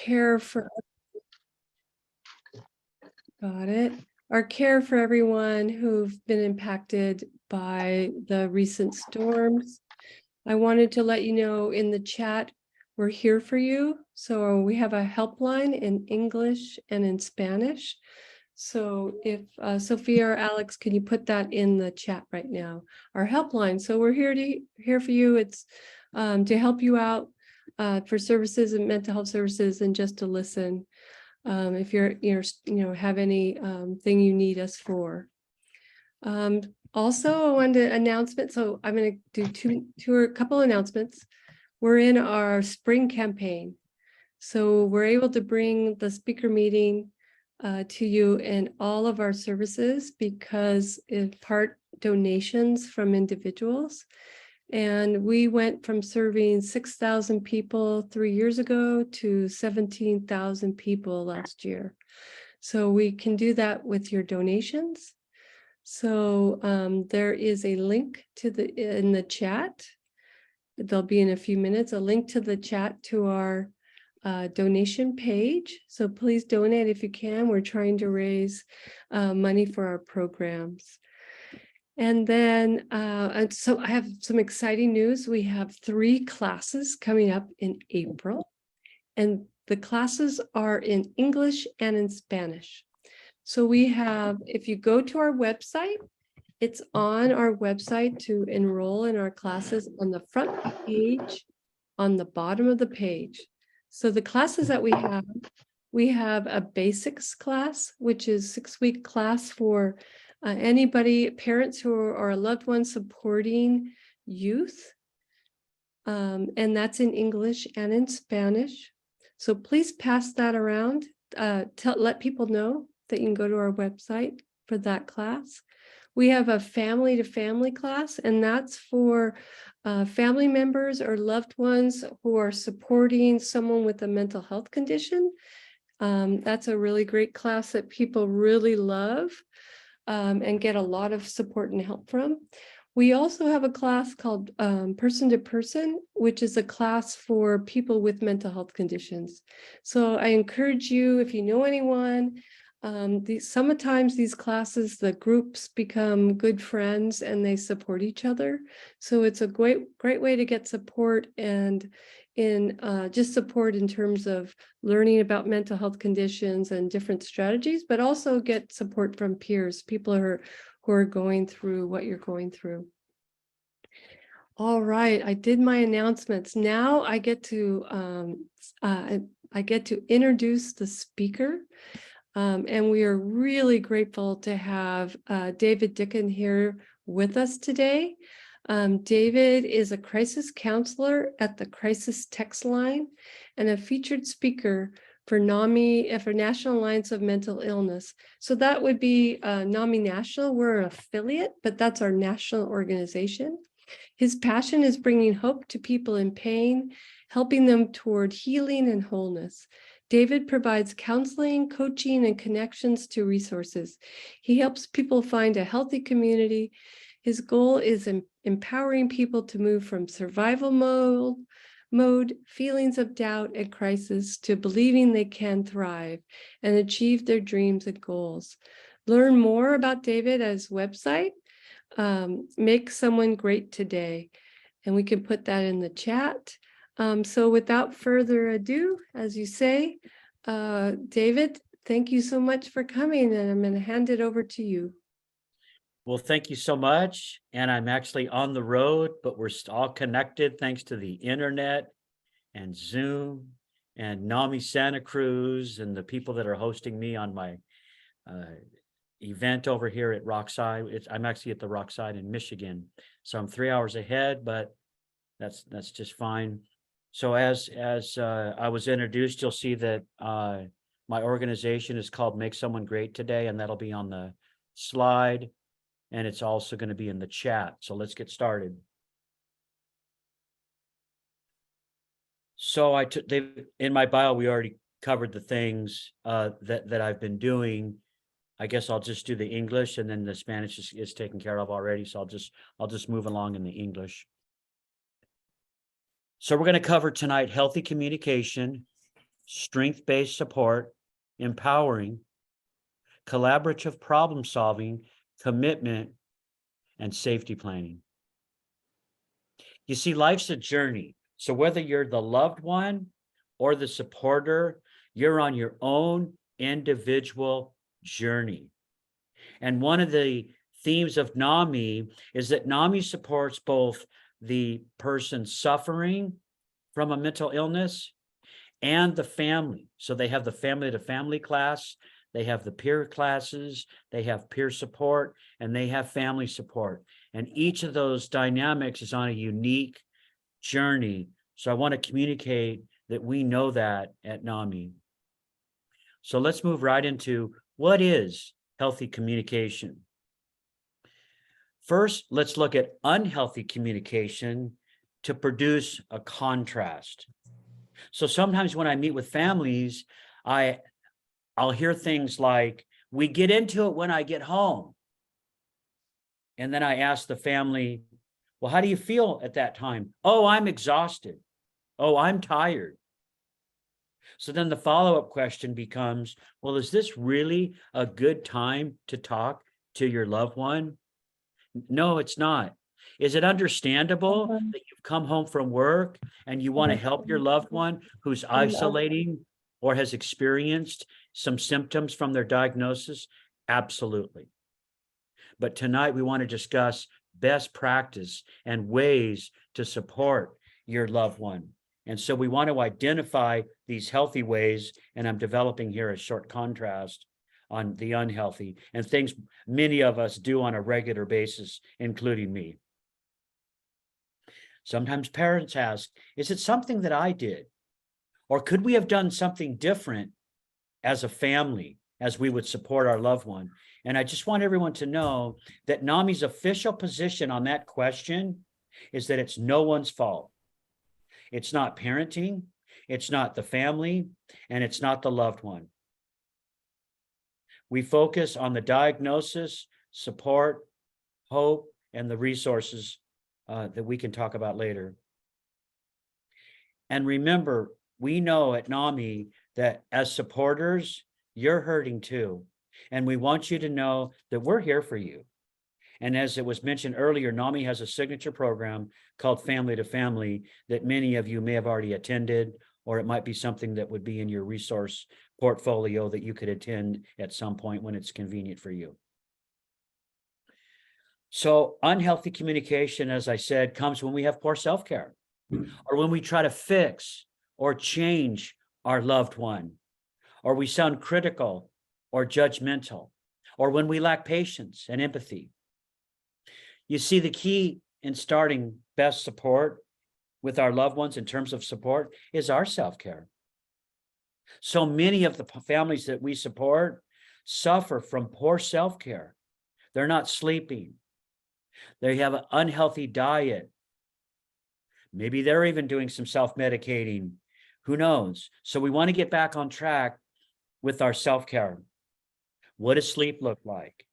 care for got it. Our care for everyone who've been impacted by the recent storms. I wanted to let you know in the chat, we're here for you. So we have a helpline in English and in Spanish. So if Sophia or Alex, can you put that in the chat right now? Our helpline. So we're here for you. It's to help you out for services and mental health services and just to listen. If you're have any thing you need us for. Also, I wanted to announcement. So I'm going to do a couple announcements. We're in our spring campaign. So we're able to bring the speaker meeting to you in all of our services because in part donations from individuals. And we went from serving 6,000 people 3 years ago to 17,000 people last year. So we can do that with your donations. So there is a link to in the chat. There'll be in a few minutes a link to the chat to our donation page. So please donate if you can. We're trying to raise money for our programs. And then, so I have some exciting news. We have 3 classes coming up in April, and the classes are in English and in Spanish. So we have, if you go to our website, it's on our website to enroll in our classes on the front page, on the bottom of the page. So the classes that we have a basics class, which is 6-week class for anybody, parents who are a loved one supporting youth. And that's in English and in Spanish. So please pass that around. Let people know that you can go to our website for that class. We have a family to family class, and that's for family members or loved ones who are supporting someone with a mental health condition. That's a really great class that people really love and get a lot of support and help from. We also have a class called Person to Person, which is a class for people with mental health conditions. So I encourage you, if you know anyone, sometimes these classes, the groups become good friends and they support each other. So it's a great way to get support and just support in terms of learning about mental health conditions and different strategies, but also get support from peers, people who are going through what you're going through. All right, I did my announcements. Now I get to introduce the speaker. And we are really grateful to have David Dicken here with us today. David is a crisis counselor at the Crisis Text Line and a featured speaker for NAMI, for National Alliance of Mental Illness. So that would be NAMI National. We're an affiliate, but that's our national organization. His passion is bringing hope to people in pain, helping them toward healing and wholeness. David provides counseling, coaching, and connections to resources. He helps people find a healthy community. His goal is empowering people to move from survival mode, feelings of doubt and crisis, to believing they can thrive and achieve their dreams and goals. Learn more about David at his website, Make Someone Great Today. And we can put that in the chat. So without further ado, as you say, David, thank you so much for coming, and I'm going to hand it over to you. Well, thank you so much. And I'm actually on the road, but we're all connected thanks to the internet and Zoom and NAMI Santa Cruz and the people that are hosting me on my event over here at Rockside. I'm actually at the Rockside in Michigan, so I'm 3 hours ahead, but that's just fine. So as I was introduced, you'll see that my organization is called Make Someone Great Today, and that'll be on the slide, and it's also going to be in the chat. So let's get started. So in my bio, we already covered the things that I've been doing. I guess I'll just do the English, and then the Spanish is taken care of already. So I'll just move along in the English. So we're going to cover tonight healthy communication, strength-based support, empowering, collaborative problem solving, commitment, and safety planning. You see, life's a journey. So whether you're the loved one or the supporter, you're on your own individual journey. And one of the themes of NAMI is that NAMI supports both the person suffering from a mental illness and the family. So they have the family to family class, they have the peer classes, they have peer support, and they have family support. And each of those dynamics is on a unique journey. So I want to communicate that we know that at NAMI. So let's move right into what is healthy communication. First, let's look at unhealthy communication to produce a contrast. So sometimes when I meet with families, I'll hear things like, we get into it when I get home. And then I ask the family, well, how do you feel at that time? Oh, I'm exhausted. Oh, I'm tired. So then the follow-up question becomes, well, is this really a good time to talk to your loved one? No, it's not. Is it understandable that you've come home from work and you want to help your loved one who's isolating or has experienced some symptoms from their diagnosis? Absolutely. But tonight we want to discuss best practice and ways to support your loved one. And so we want to identify these healthy ways, and I'm developing here a short contrast on the unhealthy and things many of us do on a regular basis, including me. Sometimes parents ask, is it something that I did? Or could we have done something different as a family as we would support our loved one? And I just want everyone to know that NAMI's official position on that question is that it's no one's fault. It's not parenting, it's not the family, and it's not the loved one. We focus on the diagnosis, support, hope, and the resources that we can talk about later. And remember, we know at NAMI that as supporters, you're hurting too. And we want you to know that we're here for you. And as it was mentioned earlier, NAMI has a signature program called Family to Family that many of you may have already attended, or it might be something that would be in your resource portfolio that you could attend at some point when it's convenient for you. So unhealthy communication, as I said, comes when we have poor self-care or when we try to fix or change our loved one, or we sound critical or judgmental, or when we lack patience and empathy. You see, the key in starting best support with our loved ones in terms of support is our self-care. So many of the families that we support suffer from poor self-care. They're not sleeping. They have an unhealthy diet. Maybe they're even doing some self-medicating. Who knows? So we want to get back on track with our self-care. What does sleep look like?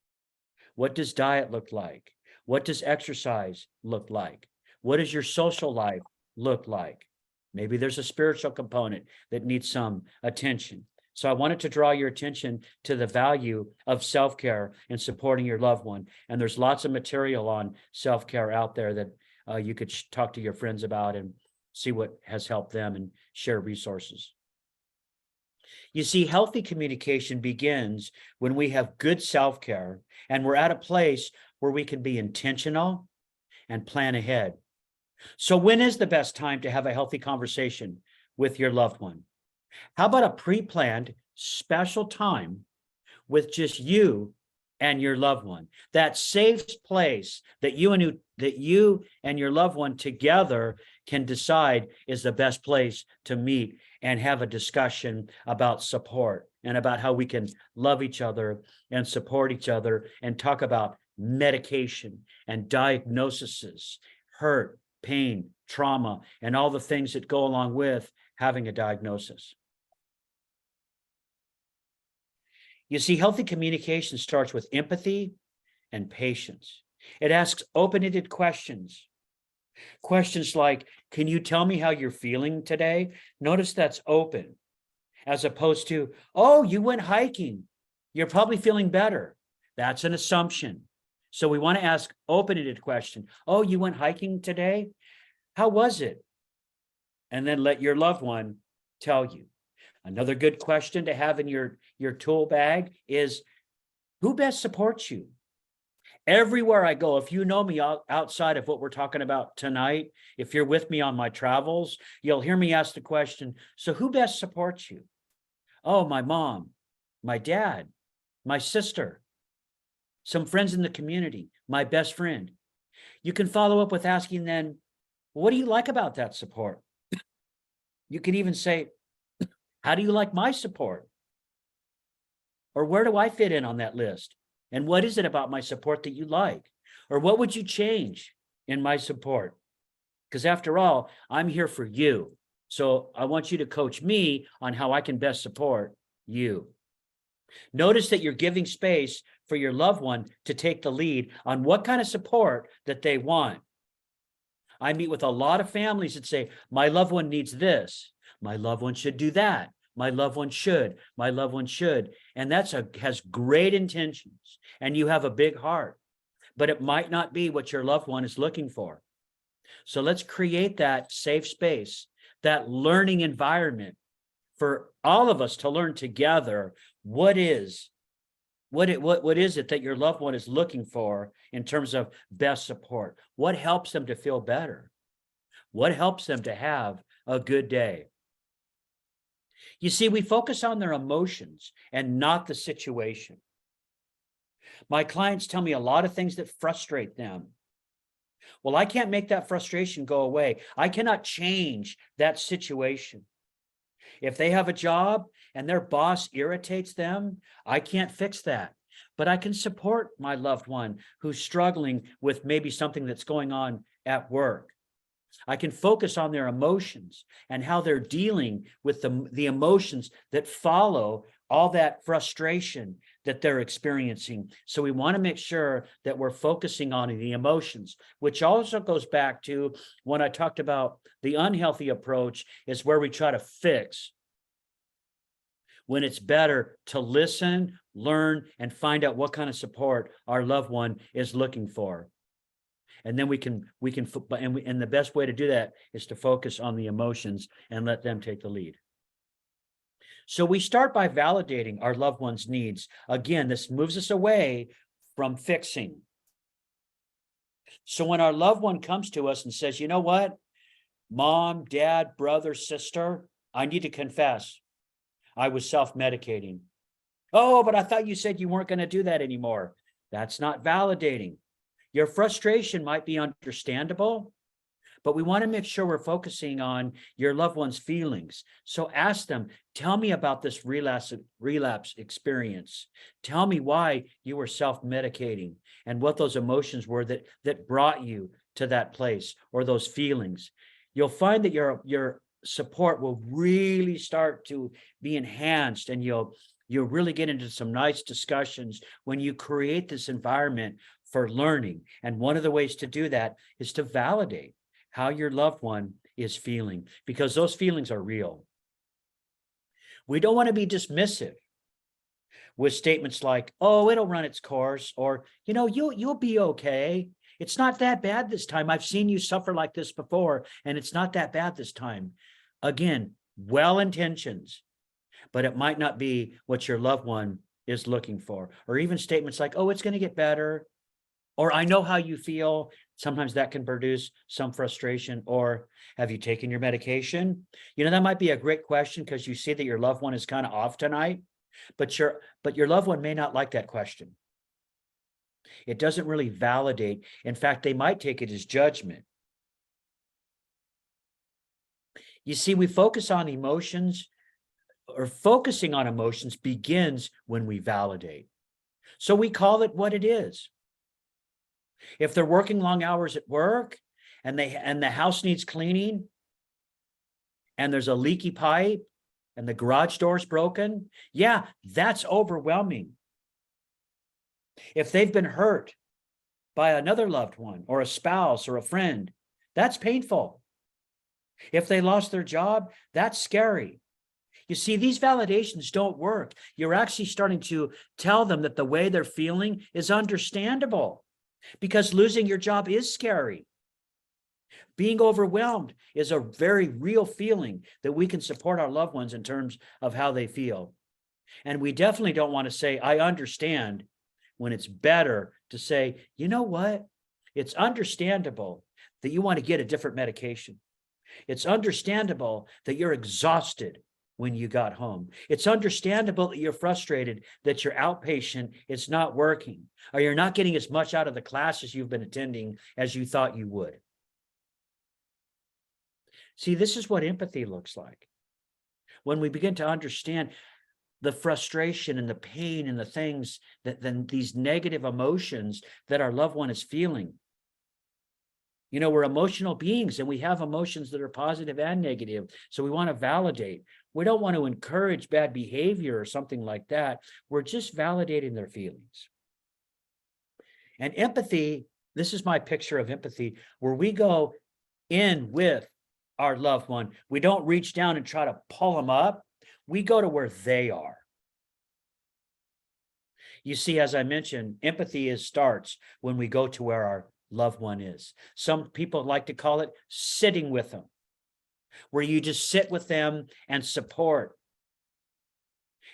What does diet look like? What does exercise look like? What does your social life look like? Maybe there's a spiritual component that needs some attention. So I wanted to draw your attention to the value of self-care and supporting your loved one. And there's lots of material on self-care out there that you could talk to your friends about and see what has helped them and share resources. You see, healthy communication begins when we have good self-care and we're at a place where we can be intentional and plan ahead. So when is the best time to have a healthy conversation with your loved one? How about a pre-planned special time with just you and your loved one? That safe place that you and your loved one together can decide is the best place to meet and have a discussion about support and about how we can love each other and support each other and talk about medication and diagnoses, hurt, pain, trauma, and all the things that go along with having a diagnosis. You see, healthy communication starts with empathy and patience. It asks open-ended questions. Questions like, can you tell me how you're feeling today? Notice that's open. as opposed to, oh, you went hiking. You're probably feeling better. That's an assumption. So we want to ask open-ended question. Oh, you went hiking today? How was it? And then let your loved one tell you. Another good question to have in your tool bag is, who best supports you? Everywhere I go, if you know me outside of what we're talking about tonight, if you're with me on my travels, you'll hear me ask the question, so who best supports you? Oh, my mom, my dad, my sister, some friends in the community, my best friend. You can follow up with asking then, what do you like about that support? You can even say, how do you like my support? Or where do I fit in on that list? And what is it about my support that you like? Or what would you change in my support? Because after all, I'm here for you. So I want you to coach me on how I can best support you. Notice that you're giving space for your loved one to take the lead on what kind of support that they want. I meet with a lot of families that say, my loved one needs this. My loved one should do that. My loved one should. My loved one should. And has great intentions. And you have a big heart. But it might not be what your loved one is looking for. So let's create that safe space, that learning environment for all of us to learn together what is it that your loved one is looking for in terms of best support? What helps them to feel better? What helps them to have a good day? You see, we focus on their emotions and not the situation. My clients tell me a lot of things that frustrate them. Well, I can't make that frustration go away. I cannot change that situation. If they have a job and their boss irritates them, I can't fix that. But I can support my loved one who's struggling with maybe something that's going on at work. I can focus on their emotions and how they're dealing with the emotions that follow all that frustration that they're experiencing. So we want to make sure that we're focusing on the emotions, which also goes back to when I talked about the unhealthy approach is where we try to fix, when it's better to listen, learn, and find out what kind of support our loved one is looking for. And then and the best way to do that is to focus on the emotions and let them take the lead. So we start by validating our loved one's needs. Again, this moves us away from fixing. So when our loved one comes to us and says, you know what, mom, dad, brother, sister, I need to confess, I was self-medicating. Oh, but I thought you said you weren't going to do that anymore. That's not validating. Your frustration might be understandable, but we want to make sure we're focusing on your loved one's feelings. So ask them, tell me about this relapse experience. Tell me why you were self-medicating and what those emotions were that brought you to that place or those feelings. You'll find that your support will really start to be enhanced, and you'll really get into some nice discussions when you create this environment for learning. And one of the ways to do that is to validate how your loved one is feeling, because those feelings are real. We don't want to be dismissive with statements like, oh, it'll run its course, or, you know, you'll be okay. It's not that bad this time. I've seen you suffer like this before, and it's not that bad this time. Again, well intentions, but it might not be what your loved one is looking for. Or even statements like, oh, it's going to get better, or I know how you feel. Sometimes that can produce some frustration. Or have you taken your medication? You know, that might be a great question because you see that your loved one is kind of off tonight, but your loved one may not like that question. It doesn't really validate. In fact, they might take it as judgment. You see, we focus on emotions, or focusing on emotions begins when we validate. So we call it what it is. If they're working long hours at work and the house needs cleaning and there's a leaky pipe and the garage door's broken, yeah, that's overwhelming. If they've been hurt by another loved one or a spouse or a friend, that's painful. If they lost their job, that's scary. You see, these validations don't work. You're actually starting to tell them that the way they're feeling is understandable, because losing your job is scary. Being overwhelmed is a very real feeling that we can support our loved ones in terms of how they feel. And we definitely don't want to say, I understand, when it's better to say, you know what? It's understandable that you want to get a different medication. It's understandable that you're exhausted when you got home. It's understandable that you're frustrated that your outpatient is not working, or you're not getting as much out of the classes you've been attending as you thought you would. See, this is what empathy looks like. When we begin to understand the frustration and the pain and the things that then these negative emotions that our loved one is feeling. You know, we're emotional beings and we have emotions that are positive and negative. So we want to validate. We don't want to encourage bad behavior or something like that. We're just validating their feelings. And empathy, this is my picture of empathy, where we go in with our loved one. We don't reach down and try to pull them up. We go to where they are. You see, as I mentioned, empathy starts when we go to where our loved one is. Some people like to call it sitting with them, where you just sit with them and support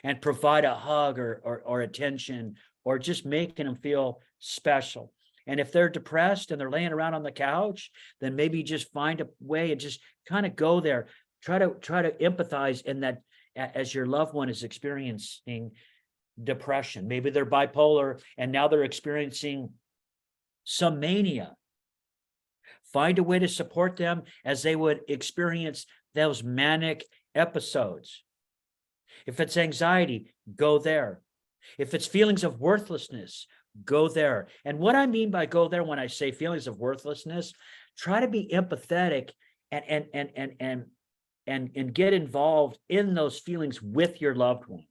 and provide a hug or attention, or just making them feel special. And if they're depressed and they're laying around on the couch, then maybe just find a way and just kind of go there. Try to empathize in that as your loved one is experiencing depression. Maybe they're bipolar and now they're experiencing some mania. Find a way to support them as they would experience those manic episodes. If it's anxiety, go there. If it's feelings of worthlessness, go there. And what I mean by go there when I say feelings of worthlessness, try to be empathetic and get involved in those feelings with your loved one.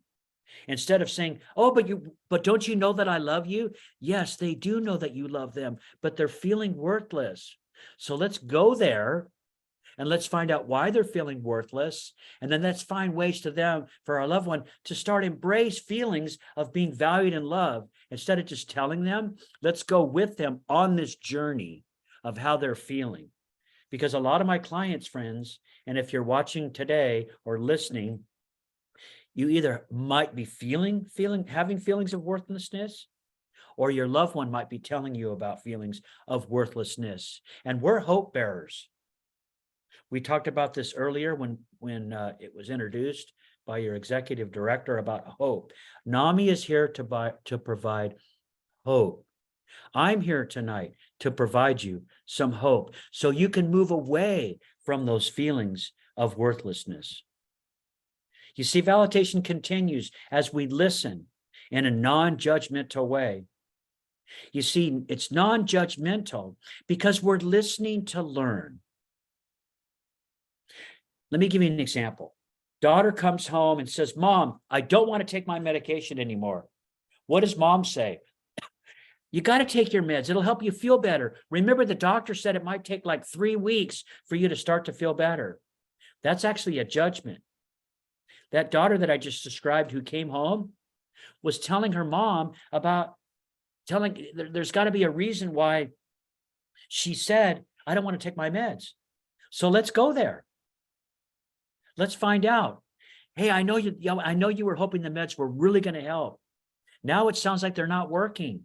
Instead of saying, oh, but don't you know that I love you? Yes, they do know that you love them, but they're feeling worthless. So let's go there and let's find out why they're feeling worthless. And then let's find ways to them, for our loved one, to start embrace feelings of being valued and loved. Instead of just telling them, let's go with them on this journey of how they're feeling. Because a lot of my clients, friends, and if you're watching today or listening, you either might be having feelings of worthlessness, or your loved one might be telling you about feelings of worthlessness. And we're hope bearers. We talked about this earlier when it was introduced by your executive director about hope. NAMI is here to provide hope. I'm here tonight to provide you some hope so you can move away from those feelings of worthlessness. You see, validation continues as we listen in a non-judgmental way. You see, it's non-judgmental because we're listening to learn. Let me give you an example. Daughter comes home and says, Mom, I don't want to take my medication anymore. What does mom say? You got to take your meds. It'll help you feel better. Remember, the doctor said it might take like 3 weeks for you to start to feel better. That's actually a judgment. That daughter that I just described who came home was telling her mom there's got to be a reason why she said, I don't want to take my meds. So let's go there. Let's find out. Hey, I know you were hoping the meds were really going to help. Now it sounds like they're not working.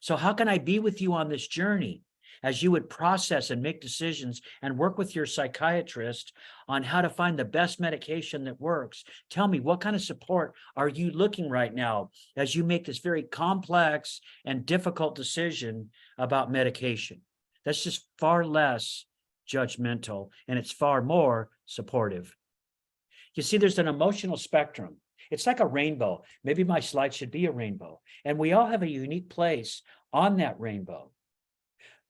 So how can I be with you on this journey as you would process and make decisions and work with your psychiatrist on how to find the best medication that works? Tell me, what kind of support are you looking right now as you make this very complex and difficult decision about medication? That's just far less judgmental, and it's far more supportive. You see, there's an emotional spectrum. It's like a rainbow. Maybe my slide should be a rainbow. And we all have a unique place on that rainbow.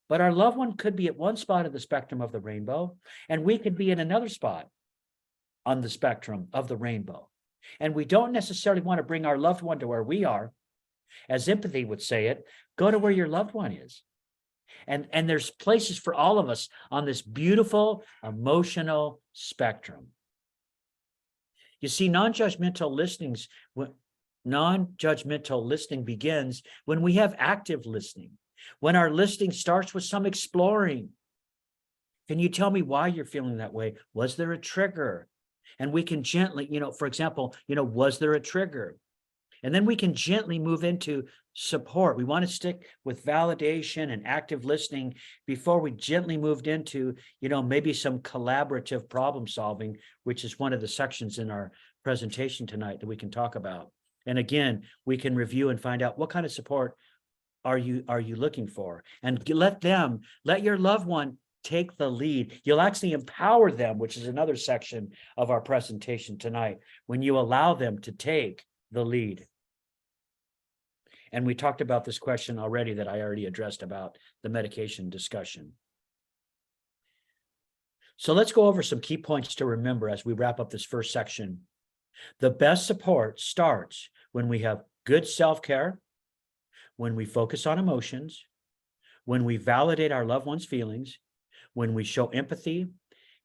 But our loved one could be at one spot of the spectrum of the rainbow, and we could be in another spot on the spectrum of the rainbow. And we don't necessarily want to bring our loved one to where we are. As empathy would say it, go to where your loved one is. And there's places for all of us on this beautiful emotional spectrum. You see, non-judgmental listening begins when we have active listening, when our listening starts with some exploring. Can you tell me why you're feeling that way? Was there a trigger? And we can gently, for example, was there a trigger? And then we can gently move into support. We want to stick with validation and active listening before we gently moved into, maybe some collaborative problem solving, which is one of the sections in our presentation tonight that we can talk about. And again, we can review and find out what kind of support are you looking for, and let your loved one take the lead. You'll actually empower them, which is another section of our presentation tonight, when you allow them to take the lead. And we talked about this question already that I already addressed about the medication discussion. So let's go over some key points to remember as we wrap up this first section. The best support starts when we have good self-care, when we focus on emotions, when we validate our loved ones' feelings, when we show empathy,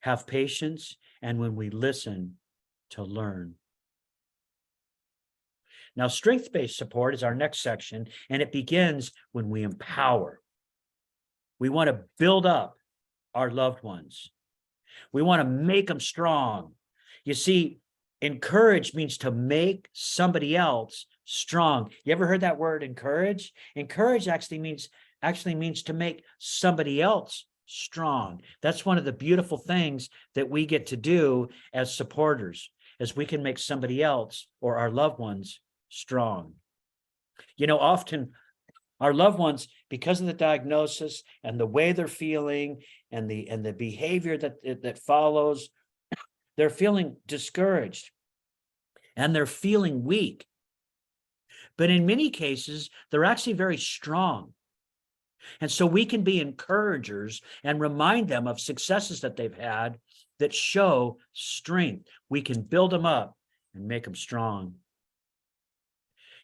have patience, and when we listen to learn. Now, strength-based support is our next section, and it begins when we empower. We want to build up our loved ones. We want to make them strong. You see, encourage means to make somebody else strong. You ever heard that word, encourage? Encourage actually means to make somebody else strong. That's one of the beautiful things that we get to do as supporters, is we can make somebody else or our loved ones strong. Often our loved ones, because of the diagnosis and the way they're feeling and the behavior that follows, they're feeling discouraged and they're feeling weak. But in many cases, they're actually very strong. And so we can be encouragers and remind them of successes that they've had that show strength. We can build them up and make them strong.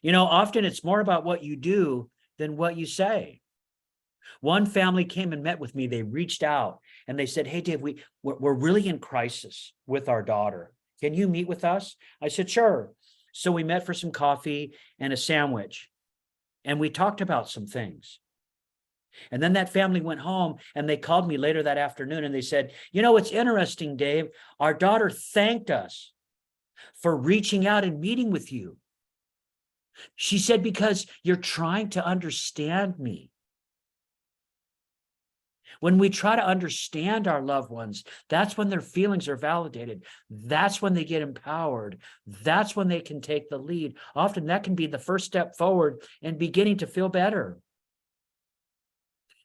Often it's more about what you do than what you say. One family came and met with me. They reached out and they said, "Hey, Dave, we're really in crisis with our daughter. Can you meet with us?" I said, "Sure." So we met for some coffee and a sandwich, and we talked about some things. And then that family went home and they called me later that afternoon and they said, "It's interesting, Dave. Our daughter thanked us for reaching out and meeting with you. She said, because you're trying to understand me." When we try to understand our loved ones, that's when their feelings are validated. That's when they get empowered. That's when they can take the lead. Often that can be the first step forward in beginning to feel better.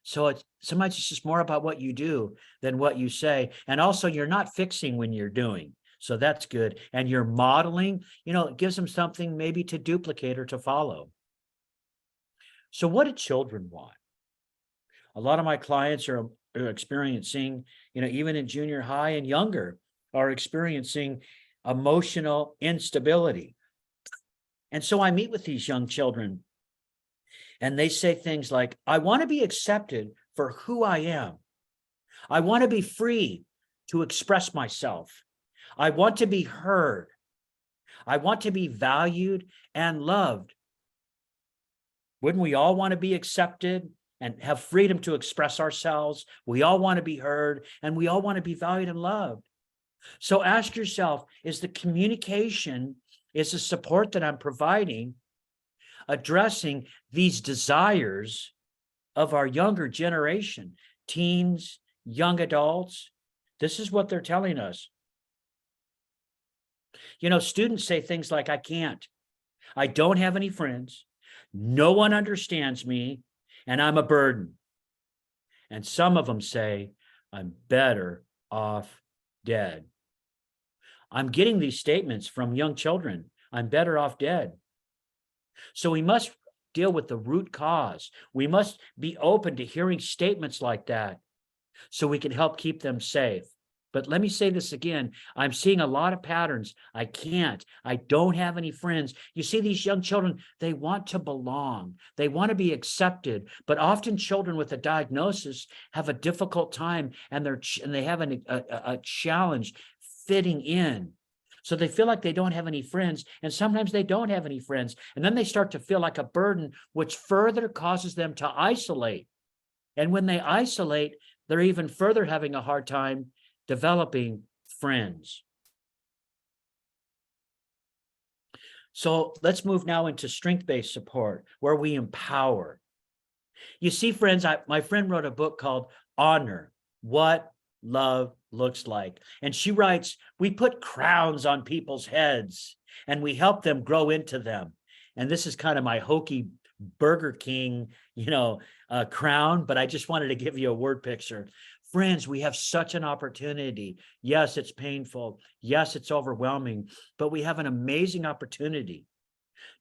So sometimes it's just more about what you do than what you say. And also, you're not fixing when you're doing. So that's good. And you're modeling, it gives them something maybe to duplicate or to follow. So what do children want? A lot of my clients are experiencing, even in junior high and younger, are experiencing emotional instability. And so I meet with these young children and they say things like, "I want to be accepted for who I am. I want to be free to express myself. I want to be heard. I want to be valued and loved." Wouldn't we all want to be accepted and have freedom to express ourselves? We all want to be heard and we all want to be valued and loved. So ask yourself, is the communication, is the support that I'm providing addressing these desires of our younger generation, teens, young adults? This is what they're telling us. Students say things like, "I can't. I don't have any friends. No one understands me, and I'm a burden." And some of them say, "I'm better off dead." I'm getting these statements from young children. I'm better off dead. So we must deal with the root cause. We must be open to hearing statements like that so we can help keep them safe. But let me say this again. I'm seeing a lot of patterns. I can't. I don't have any friends. You see, these young children, they want to belong. They want to be accepted. But often children with a diagnosis have a difficult time and they have a challenge fitting in. So they feel like they don't have any friends, and sometimes they don't have any friends. And then they start to feel like a burden, which further causes them to isolate. And when they isolate, they're even further having a hard time developing friends. So let's move now into strength-based support, where we empower. You see, friends, my friend wrote a book called Honor, What Love Looks Like. And she writes, we put crowns on people's heads and we help them grow into them. And this is kind of my hokey Burger King, crown, but I just wanted to give you a word picture. Friends, we have such an opportunity. Yes, it's painful. Yes, it's overwhelming, but we have an amazing opportunity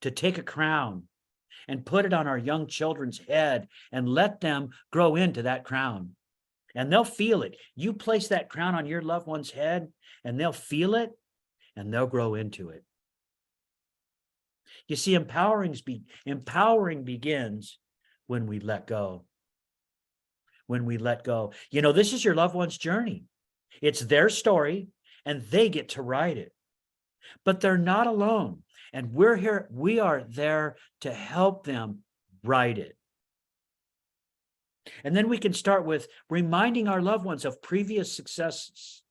to take a crown and put it on our young children's head and let them grow into that crown. And they'll feel it. You place that crown on your loved one's head and they'll feel it and they'll grow into it. You see, empowering begins when we let go. When we let go. This is your loved one's journey. It's their story and they get to write it. But they're not alone. And we are there to help them write it. And then we can start with reminding our loved ones of previous successes.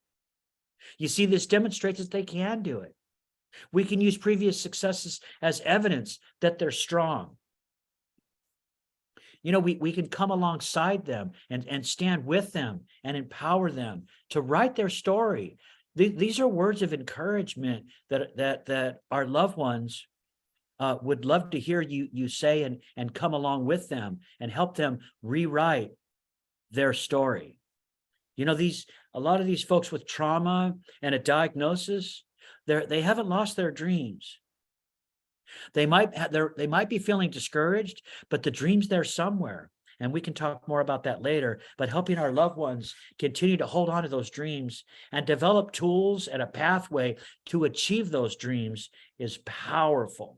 You see, this demonstrates that they can do it. We can use previous successes as evidence that they're strong. We can come alongside them and stand with them and empower them to write their story. These are words of encouragement that our loved ones would love to hear you say and come along with them and help them rewrite their story. A lot of these folks with trauma and a diagnosis, they haven't lost their dreams. They might be feeling discouraged, but the dream's there somewhere. And we can talk more about that later, but helping our loved ones continue to hold on to those dreams and develop tools and a pathway to achieve those dreams is powerful.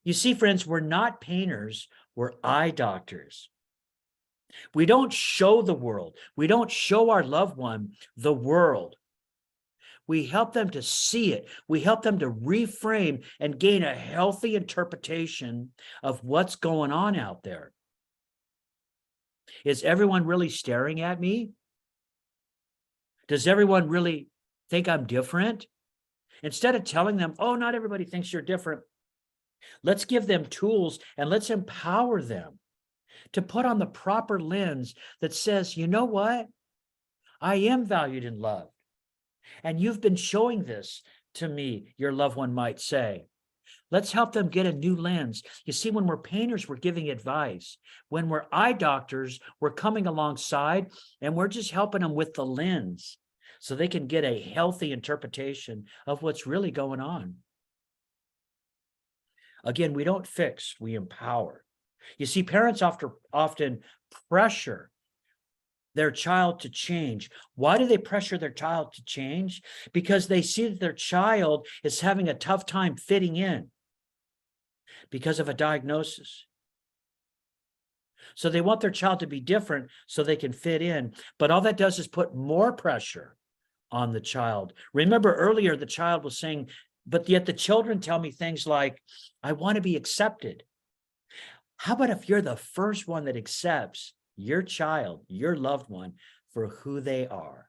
You see, friends, we're not painters, we're eye doctors. We don't show the world. We don't show our loved one the world. We help them to see it. We help them to reframe and gain a healthy interpretation of what's going on out there. Is everyone really staring at me? Does everyone really think I'm different? Instead of telling them, oh, not everybody thinks you're different, let's give them tools and let's empower them to put on the proper lens that says, you know what? I am valued and loved. And you've been showing this to me, your loved one might say. Let's help them get a new lens. You see, when we're painters, we're giving advice. When we're eye doctors, we're coming alongside and we're just helping them with the lens so they can get a healthy interpretation of what's really going on. Again, we don't fix, we empower. You see, parents often pressure their child to change. Why do they pressure their child to change? Because they see that their child is having a tough time fitting in because of a diagnosis. So they want their child to be different so they can fit in. But all that does is put more pressure on the child. Remember earlier, the child was saying, but yet the children tell me things like, I want to be accepted. How about if you're the first one that accepts your child, your loved one, for who they are?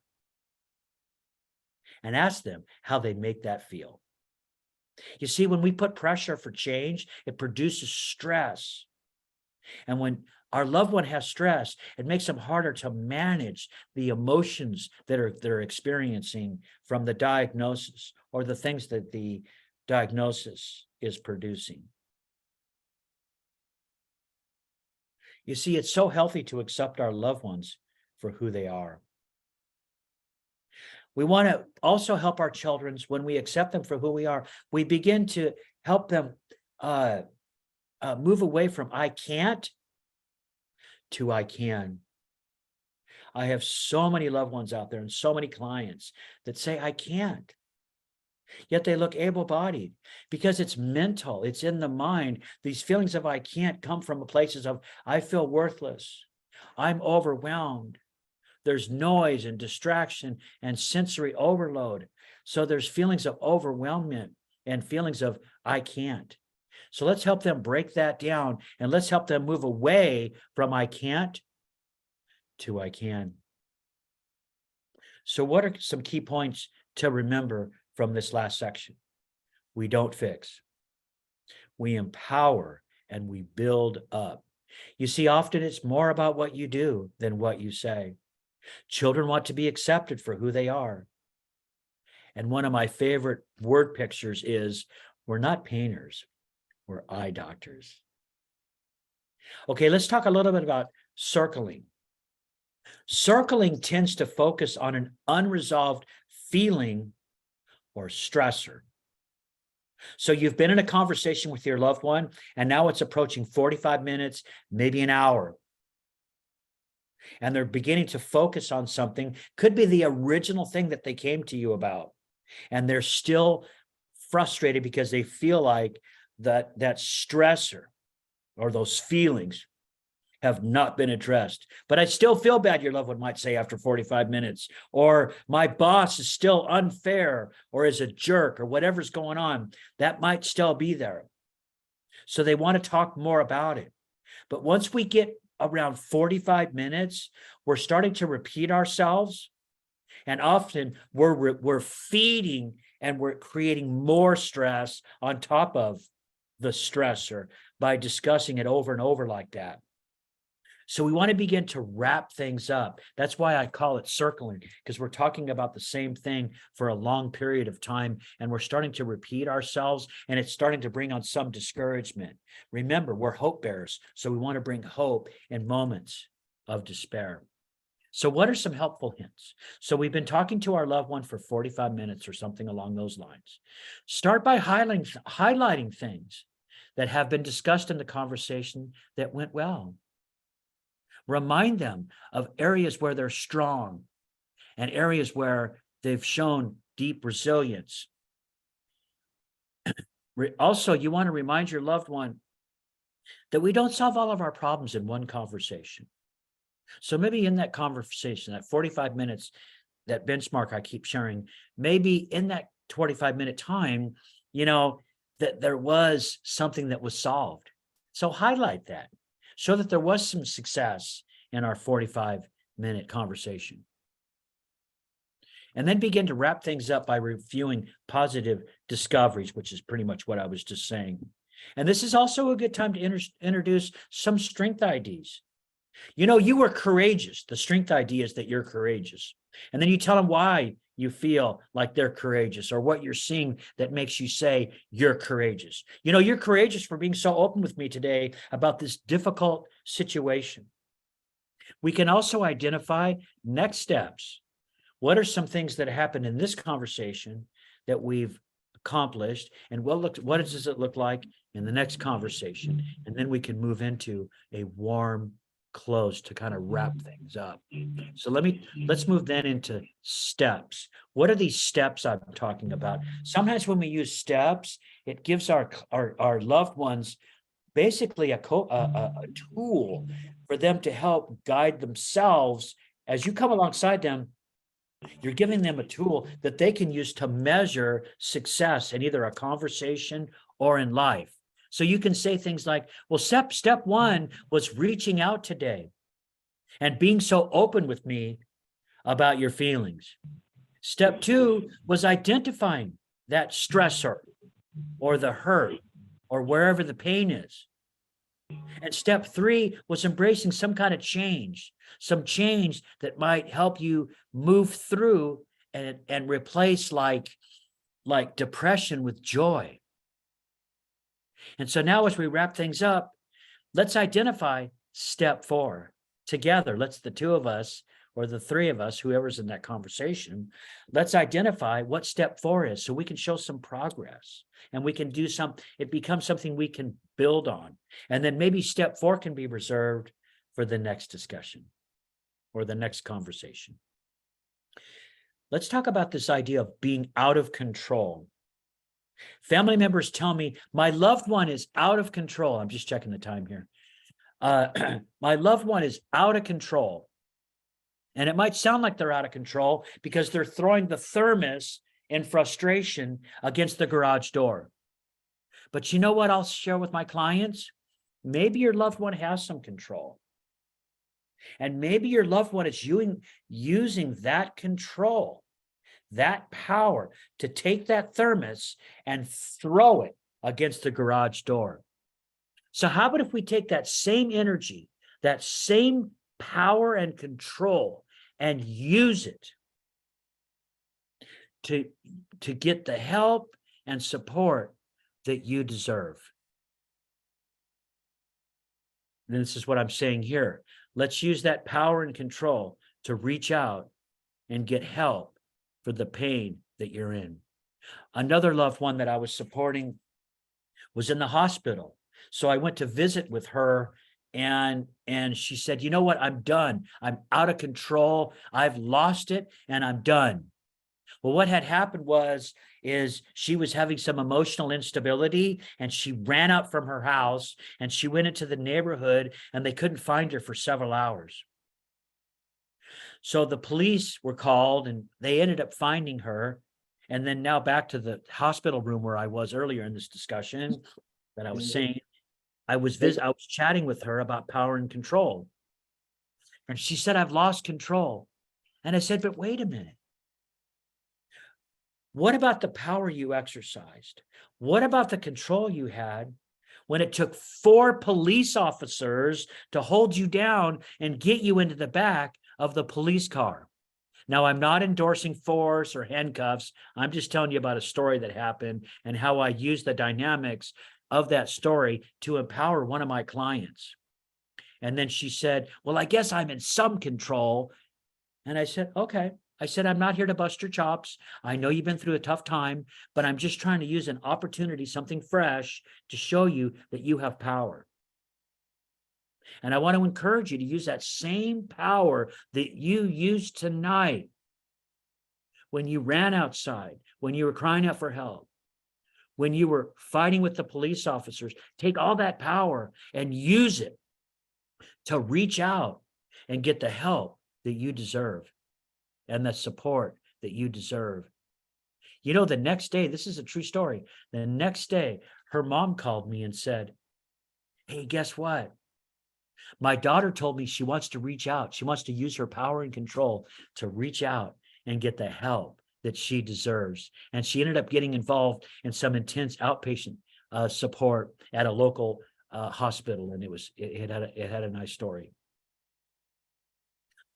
And ask them how they make that feel. You see, when we put pressure for change, it produces stress. And when our loved one has stress, it makes them harder to manage the emotions that they're experiencing from the diagnosis or the things that the diagnosis is producing. You see, it's so healthy to accept our loved ones for who they are. We want to also help our children when we accept them for who we are. We begin to help them move away from I can't to I can. I have so many loved ones out there and so many clients that say I can't. Yet they look able-bodied because it's mental, it's in the mind. These feelings of I can't come from places of I feel worthless, I'm overwhelmed. There's noise and distraction and sensory overload. So there's feelings of overwhelmment and feelings of, I can't. So let's help them break that down, and let's help them move away from I can't to I can. So what are some key points to remember from this last section? We don't fix. We empower and we build up. You see, often it's more about what you do than what you say. Children want to be accepted for who they are. And one of my favorite word pictures is, we're not painters, we're eye doctors. Okay, let's talk a little bit about circling. Circling tends to focus on an unresolved feeling or stressor. So you've been in a conversation with your loved one, and now it's approaching 45 minutes, maybe an hour. And they're beginning to focus on something, could be the original thing that they came to you about. And they're still frustrated because they feel like that stressor or those feelings have not been addressed. But I still feel bad, your loved one might say after 45 minutes, or my boss is still unfair or is a jerk or whatever's going on, that might still be there. So they want to talk more about it. But once we get around 45 minutes, we're starting to repeat ourselves. And often we're feeding and we're creating more stress on top of the stressor by discussing it over and over like that. So we want to begin to wrap things up. That's why I call it circling, because we're talking about the same thing for a long period of time, and we're starting to repeat ourselves, and it's starting to bring on some discouragement. Remember, we're hope bearers, so we want to bring hope in moments of despair. So what are some helpful hints? So we've been talking to our loved one for 45 minutes or something along those lines. Start by highlighting things that have been discussed in the conversation that went well. Remind them of areas where they're strong and areas where they've shown deep resilience. Also, you want to remind your loved one that we don't solve all of our problems in one conversation. So maybe in that conversation, that 45 minutes, that benchmark I keep sharing, maybe in that 45-minute time, that there was something that was solved. So highlight that. Show that there was some success in our 45-minute conversation. And then begin to wrap things up by reviewing positive discoveries, which is pretty much what I was just saying. And this is also a good time to introduce some strength IDs. You were courageous. The strength idea is that you're courageous. And then you tell them why you feel like they're courageous, or what you're seeing that makes you say you're courageous. You're courageous for being so open with me today about this difficult situation. We can also identify next steps. What are some things that happened in this conversation that we've accomplished, and what does it look like in the next conversation? And then we can move into a warm close to kind of wrap things up. So let's move then into steps. What are these steps I'm talking about? Sometimes when we use steps, it gives our loved ones basically a tool for them to help guide themselves. As you come alongside them, you're giving them a tool that they can use to measure success in either a conversation or in life. So you can say things like, well, step one was reaching out today and being so open with me about your feelings. Step two was identifying that stressor or the hurt or wherever the pain is. And step three was embracing some kind of change, some change that might help you move through and replace like depression with joy. And so now as we wrap things up, let's identify step four together. Let's the two of us or the three of us, whoever's in that conversation, let's identify what step four is so we can show some progress and we can do it becomes something we can build on. And then maybe step four can be reserved for the next discussion or the next conversation. Let's talk about this idea of being out of control. Family members tell me, my loved one is out of control. I'm just checking the time here. My loved one is out of control. And it might sound like they're out of control because they're throwing the thermos in frustration against the garage door. But you know what I'll share with my clients? Maybe your loved one has some control. And maybe your loved one is using that control, that power, to take that thermos and throw it against the garage door. So how about if we take that same energy, that same power and control, and use it to get the help and support that you deserve? And this is what I'm saying here. Let's use that power and control to reach out and get help for the pain that you're in. Another loved one that I was supporting was in the hospital. So I went to visit with her, and she said, you know what, I'm done. I'm out of control. I've lost it and I'm done. Well, what had happened is she was having some emotional instability, and she ran out from her house and she went into the neighborhood, and they couldn't find her for several hours. So the police were called and they ended up finding her. And then now back to the hospital room where I was earlier in this discussion that I was saying, I was chatting with her about power and control. And she said, I've lost control. And I said, but wait a minute. What about the power you exercised? What about the control you had when it took 4 police officers to hold you down and get you into the back of the police car? Now, I'm not endorsing force or handcuffs. I'm just telling you about a story that happened and how I used the dynamics of that story to empower one of my clients. And then she said, well, I guess I'm in some control. And I said, okay. I said, I'm not here to bust your chops. I know you've been through a tough time, but I'm just trying to use an opportunity, something fresh, to show you that you have power. And I want to encourage you to use that same power that you used tonight when you ran outside, when you were crying out for help, when you were fighting with the police officers. Take all that power and use it to reach out and get the help that you deserve and the support that you deserve. You know, the next day, this is a true story. The next day, her mom called me and said, hey, guess what? My daughter told me she wants to reach out. She wants to use her power and control to reach out and get the help that she deserves. And she ended up getting involved in some intense outpatient support at a local hospital. And it had a nice story.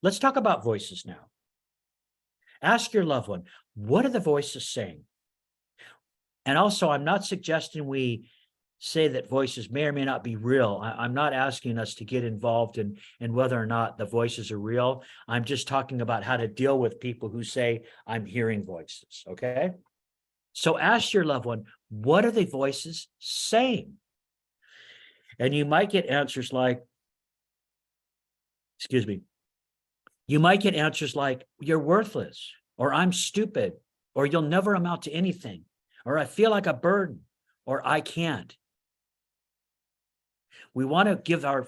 Let's talk about voices now. Ask your loved one, what are the voices saying? And also, I'm not suggesting we say that voices may or may not be real. I'm not asking us to get involved in whether or not the voices are real. I'm just talking about how to deal with people who say, I'm hearing voices, okay? So ask your loved one, what are the voices saying? And you might get answers like, you might get answers like, you're worthless, or I'm stupid, or you'll never amount to anything, or I feel like a burden, or I can't. We want to give our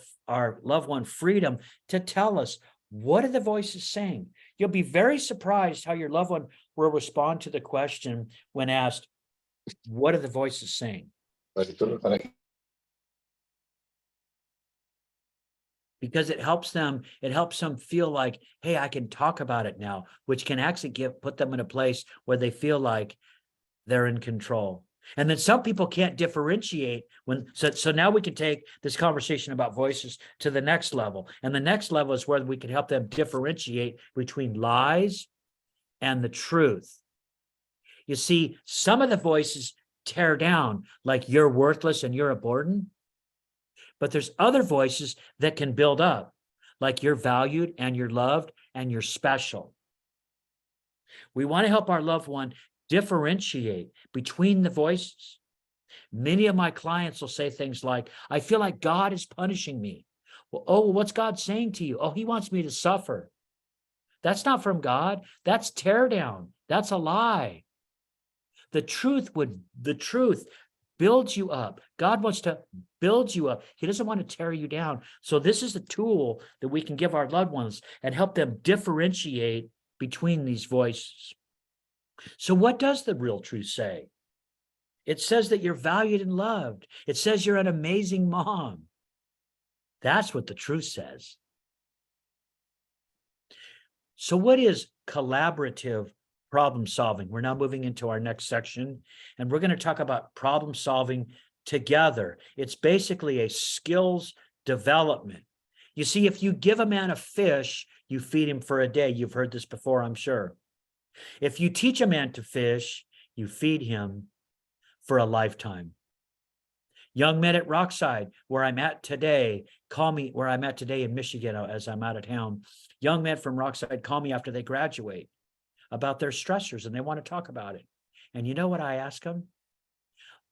loved one freedom to tell us, what are the voices saying? You'll be very surprised how your loved one will respond to the question when asked, what are the voices saying? Because it helps them feel like, hey, I can talk about it now, which can actually put them in a place where they feel like they're in control. And then some people can't differentiate so now we can take this conversation about voices to the next level. And the next level is where we can help them differentiate between lies and the truth. You see, some of the voices tear down, like you're worthless and you're a burden. But there's other voices that can build up, like you're valued and you're loved and you're special. We want to help our loved one differentiate between the voices. Many of my clients will say things like, I feel like God is punishing me. Well, what's God saying to you? Oh, he wants me to suffer. That's not from God. That's tear down. That's a lie. The truth builds you up. God wants to build you up. He doesn't want to tear you down. So this is a tool that we can give our loved ones and help them differentiate between these voices. So what does the real truth say? It says that you're valued and loved. It says you're an amazing mom. That's what the truth says. So what is collaborative problem solving? We're now moving into our next section, and we're going to talk about problem solving together. It's basically a skills development. You see, if you give a man a fish, you feed him for a day. You've heard this before, I'm sure. If you teach a man to fish, you feed him for a lifetime. Young men at Rockside, where I'm at today, call me, where I'm at today in Michigan as I'm out of town. Young men from Rockside call me after they graduate about their stressors, and they want to talk about it. And you know what I ask them?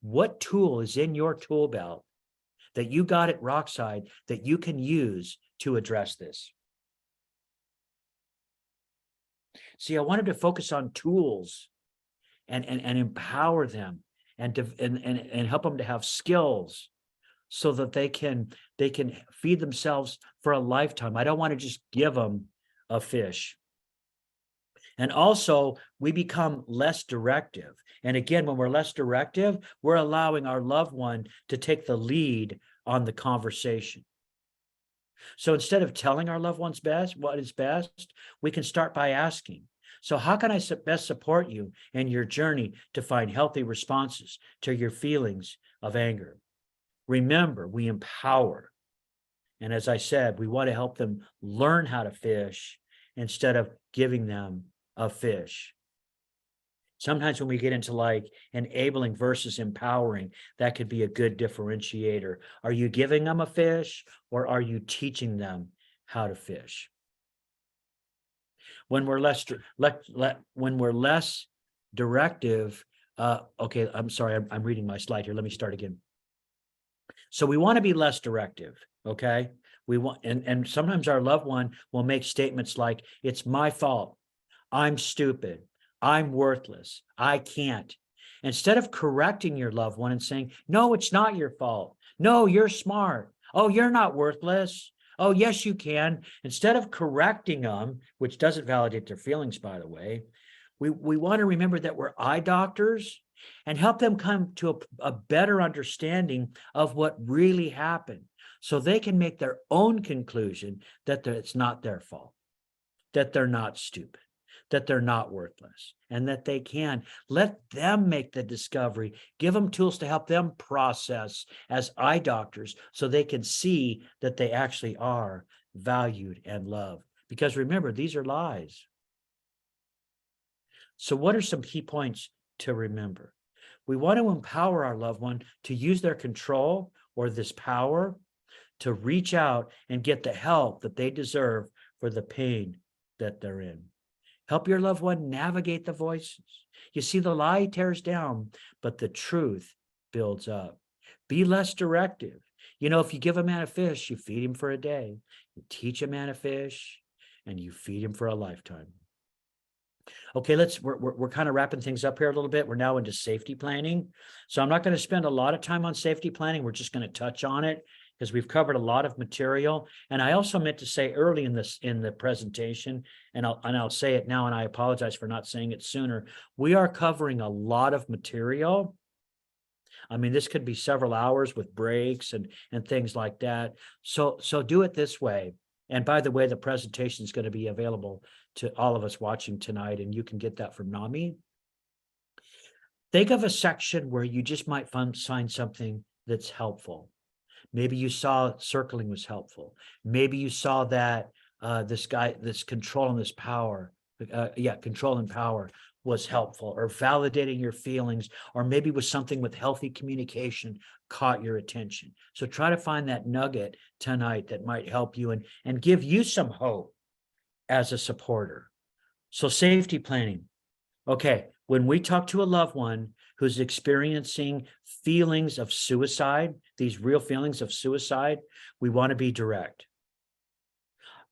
What tool is in your tool belt that you got at Rockside that you can use to address this? See, I wanted to focus on tools and empower them and help them to have skills so that they can feed themselves for a lifetime. I don't want to just give them a fish. And also, we become less directive. And again, when we're less directive, we're allowing our loved one to take the lead on the conversation. So instead of telling our loved ones what is best, we can start by asking, so how can I best support you in your journey to find healthy responses to your feelings of anger? Remember, we empower. And as I said, we want to help them learn how to fish instead of giving them a fish. Sometimes when we get into like enabling versus empowering, that could be a good differentiator. Are you giving them a fish, or are you teaching them how to fish? When we're less directive, okay, I'm sorry, I'm reading my slide here. Let me start again. So we want to be less directive, okay? We want, and sometimes our loved one will make statements like, it's my fault, I'm stupid, I'm worthless, I can't. Instead of correcting your loved one and saying, no, it's not your fault. No, you're smart. Oh, you're not worthless. Oh, yes, you can. Instead of correcting them, which doesn't validate their feelings, by the way, we want to remember that we're eye doctors and help them come to a better understanding of what really happened, so they can make their own conclusion that it's not their fault, that they're not stupid, that they're not worthless, and that they can. Let them make the discovery. Give them tools to help them process as eye doctors so they can see that they actually are valued and loved. Because remember, these are lies. So what are some key points to remember? We want to empower our loved one to use their control or this power to reach out and get the help that they deserve for the pain that they're in. Help your loved one navigate the voices. You see, the lie tears down, but the truth builds up. Be less directive. You know, if you give a man a fish, you feed him for a day. You teach a man a fish, and you feed him for a lifetime. Okay, we're kind of wrapping things up here a little bit. We're now into safety planning. So I'm not going to spend a lot of time on safety planning. We're just going to touch on it because we've covered a lot of material. And I also meant to say early in the presentation, and I'll say it now, and I apologize for not saying it sooner. We are covering a lot of material. I mean, this could be several hours with breaks and things like that. So do it this way. And by the way, the presentation is going to be available to all of us watching tonight, and you can get that from NAMI. Think of a section where you just might find something that's helpful. Maybe you saw circling was helpful. Maybe you saw that this control and this power, control and power was helpful, or validating your feelings, or maybe was something with healthy communication caught your attention. So try to find that nugget tonight that might help you and give you some hope as a supporter. So safety planning. Okay, when we talk to a loved one who's experiencing feelings of suicide, these real feelings of suicide, we want to be direct.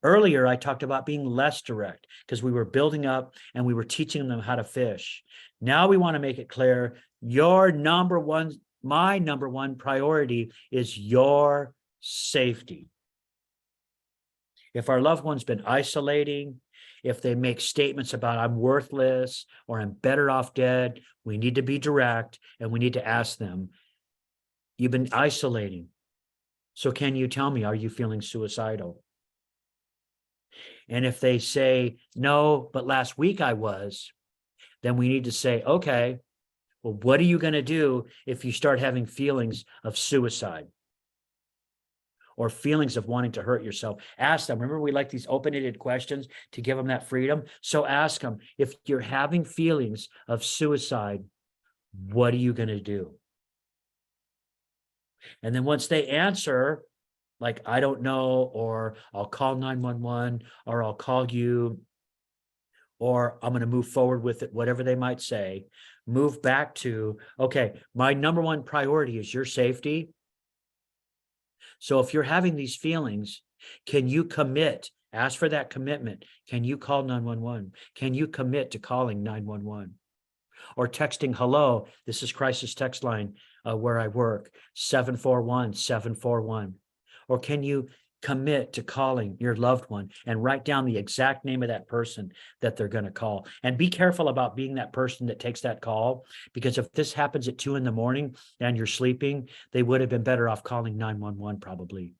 Earlier, I talked about being less direct because we were building up and we were teaching them how to fish. Now we want to make it clear your number one my number one priority is your safety. If our loved one's been isolating, if they make statements about I'm worthless or I'm better off dead, we need to be direct and we need to ask them, you've been isolating. So can you tell me, are you feeling suicidal? And if they say, no, but last week I was, then we need to say, okay, well, what are you going to do if you start having feelings of suicide or feelings of wanting to hurt yourself? Ask them. Remember, we like these open-ended questions to give them that freedom. So ask them, if you're having feelings of suicide, what are you going to do? And then once they answer, like, I don't know, or I'll call 911, or I'll call you, or I'm going to move forward with it, whatever they might say, move back to, okay, my number one priority is your safety. So if you're having these feelings, can you commit? Ask for that commitment. Can you call 911? Can you commit to calling 911? Or texting, hello, this is crisis text line where I work, 741-741. Or can you commit to calling your loved one and write down the exact name of that person that they're going to call? And be careful about being that person that takes that call, because if this happens at 2 a.m. and you're sleeping, they would have been better off calling 911 probably,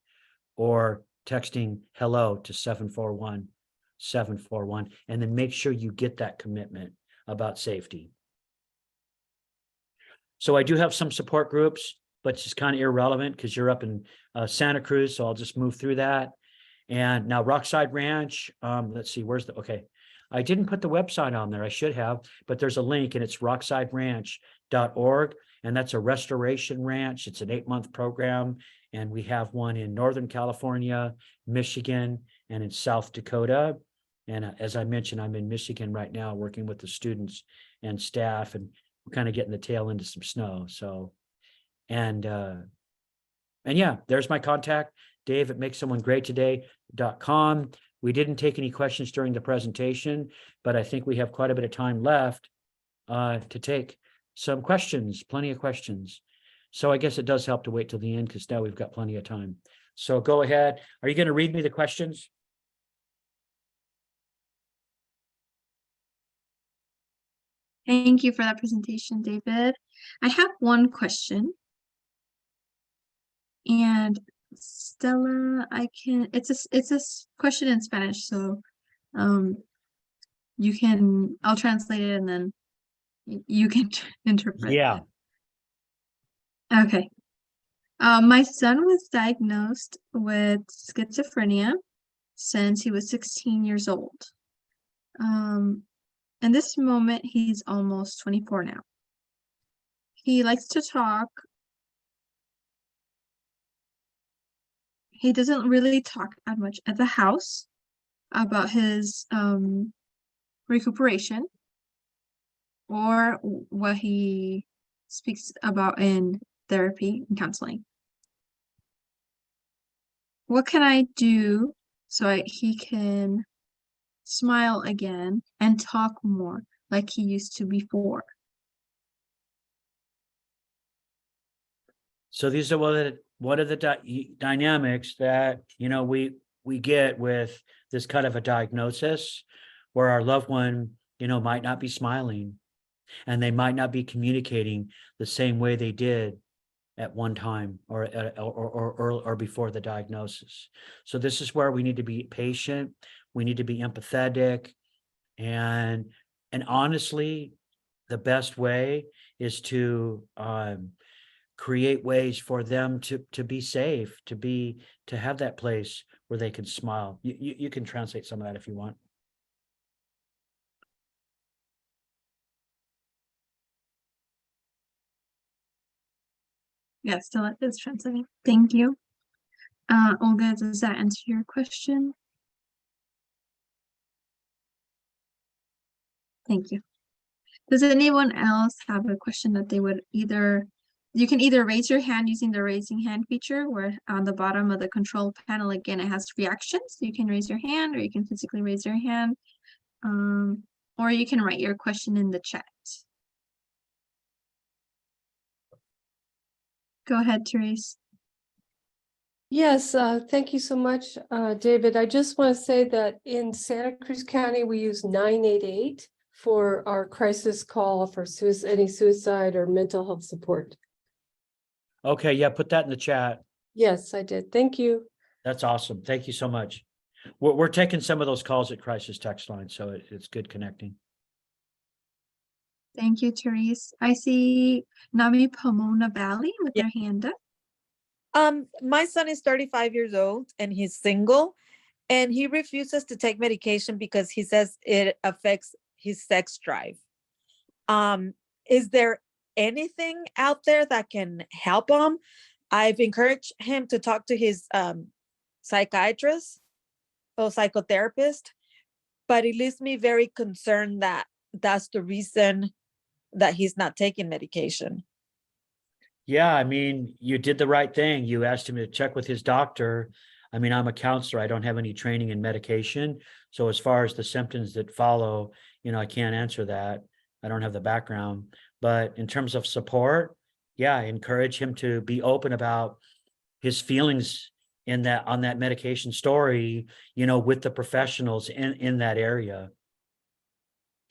or texting hello to 741-741, and then make sure you get that commitment about safety. So I do have some support groups, but it's just kind of irrelevant because you're up in Santa Cruz. So I'll just move through that. And now Rockside Ranch, let's see, where's the, okay. I didn't put the website on there. I should have, but there's a link and it's rocksideranch.org. And that's a restoration ranch. It's an 8-month program. And we have one in Northern California, Michigan, and in South Dakota. And as I mentioned, I'm in Michigan right now working with the students and staff, and we're kind of getting the tail into some snow. So, and yeah, there's my contact, Dave at makesomeonegreattoday.com. We didn't take any questions during the presentation, but I think we have quite a bit of time left to take some questions, plenty of questions. So I guess it does help to wait till the end because now we've got plenty of time. So go ahead. Are you going to read me the questions? Thank you for that presentation, David. I have one question. And Stella, it's a question in Spanish, so I'll translate it and then you can interpret. Yeah. Okay. My son was diagnosed with schizophrenia since he was 16 years old. In this moment, he's almost 24 now. He likes to talk. He doesn't really talk that much at the house about his recuperation or what he speaks about in therapy and counseling. What can I do so he can smile again and talk more like he used to before? So these are one of the dynamics that, we get with this kind of a diagnosis where our loved one, might not be smiling and they might not be communicating the same way they did at one time or before the diagnosis. So this is where we need to be patient. We need to be empathetic, and honestly, the best way is to create ways for them to be safe, to have that place where they can smile. You can translate some of that if you want. Yeah, Stella is translating. Thank you. Olga, does that answer your question? Thank you. Does anyone else have a question that they would you can either raise your hand using the raising hand feature, where on the bottom of the control panel, again, it has reactions. You can raise your hand, or you can physically raise your hand, or you can write your question in the chat. Go ahead, Therese. Yes, thank you so much, David. I just want to say that in Santa Cruz County, we use 988 for our crisis call for any suicide or mental health support. Okay, yeah, put that in the chat. Yes, I did. Thank you. That's awesome. Thank you so much. We're taking some of those calls at crisis text line, so it's good connecting. Thank you, Therese. I see Nami Pomona Valley with Yeah. their hand up. My son is 35 years old and he's single, and he refuses to take medication because he says it affects his sex drive. Is there anything out there that can help him? I've encouraged him to talk to his psychiatrist or psychotherapist, but it leaves me very concerned that that's the reason that he's not taking medication. Yeah, I mean, you did the right thing. You asked him to check with his doctor. I mean, I'm a counselor. I don't have any training in medication. So as far as the symptoms that follow, I can't answer that. I don't have the background. But in terms of support, yeah, I encourage him to be open about his feelings on that medication story, with the professionals in that area.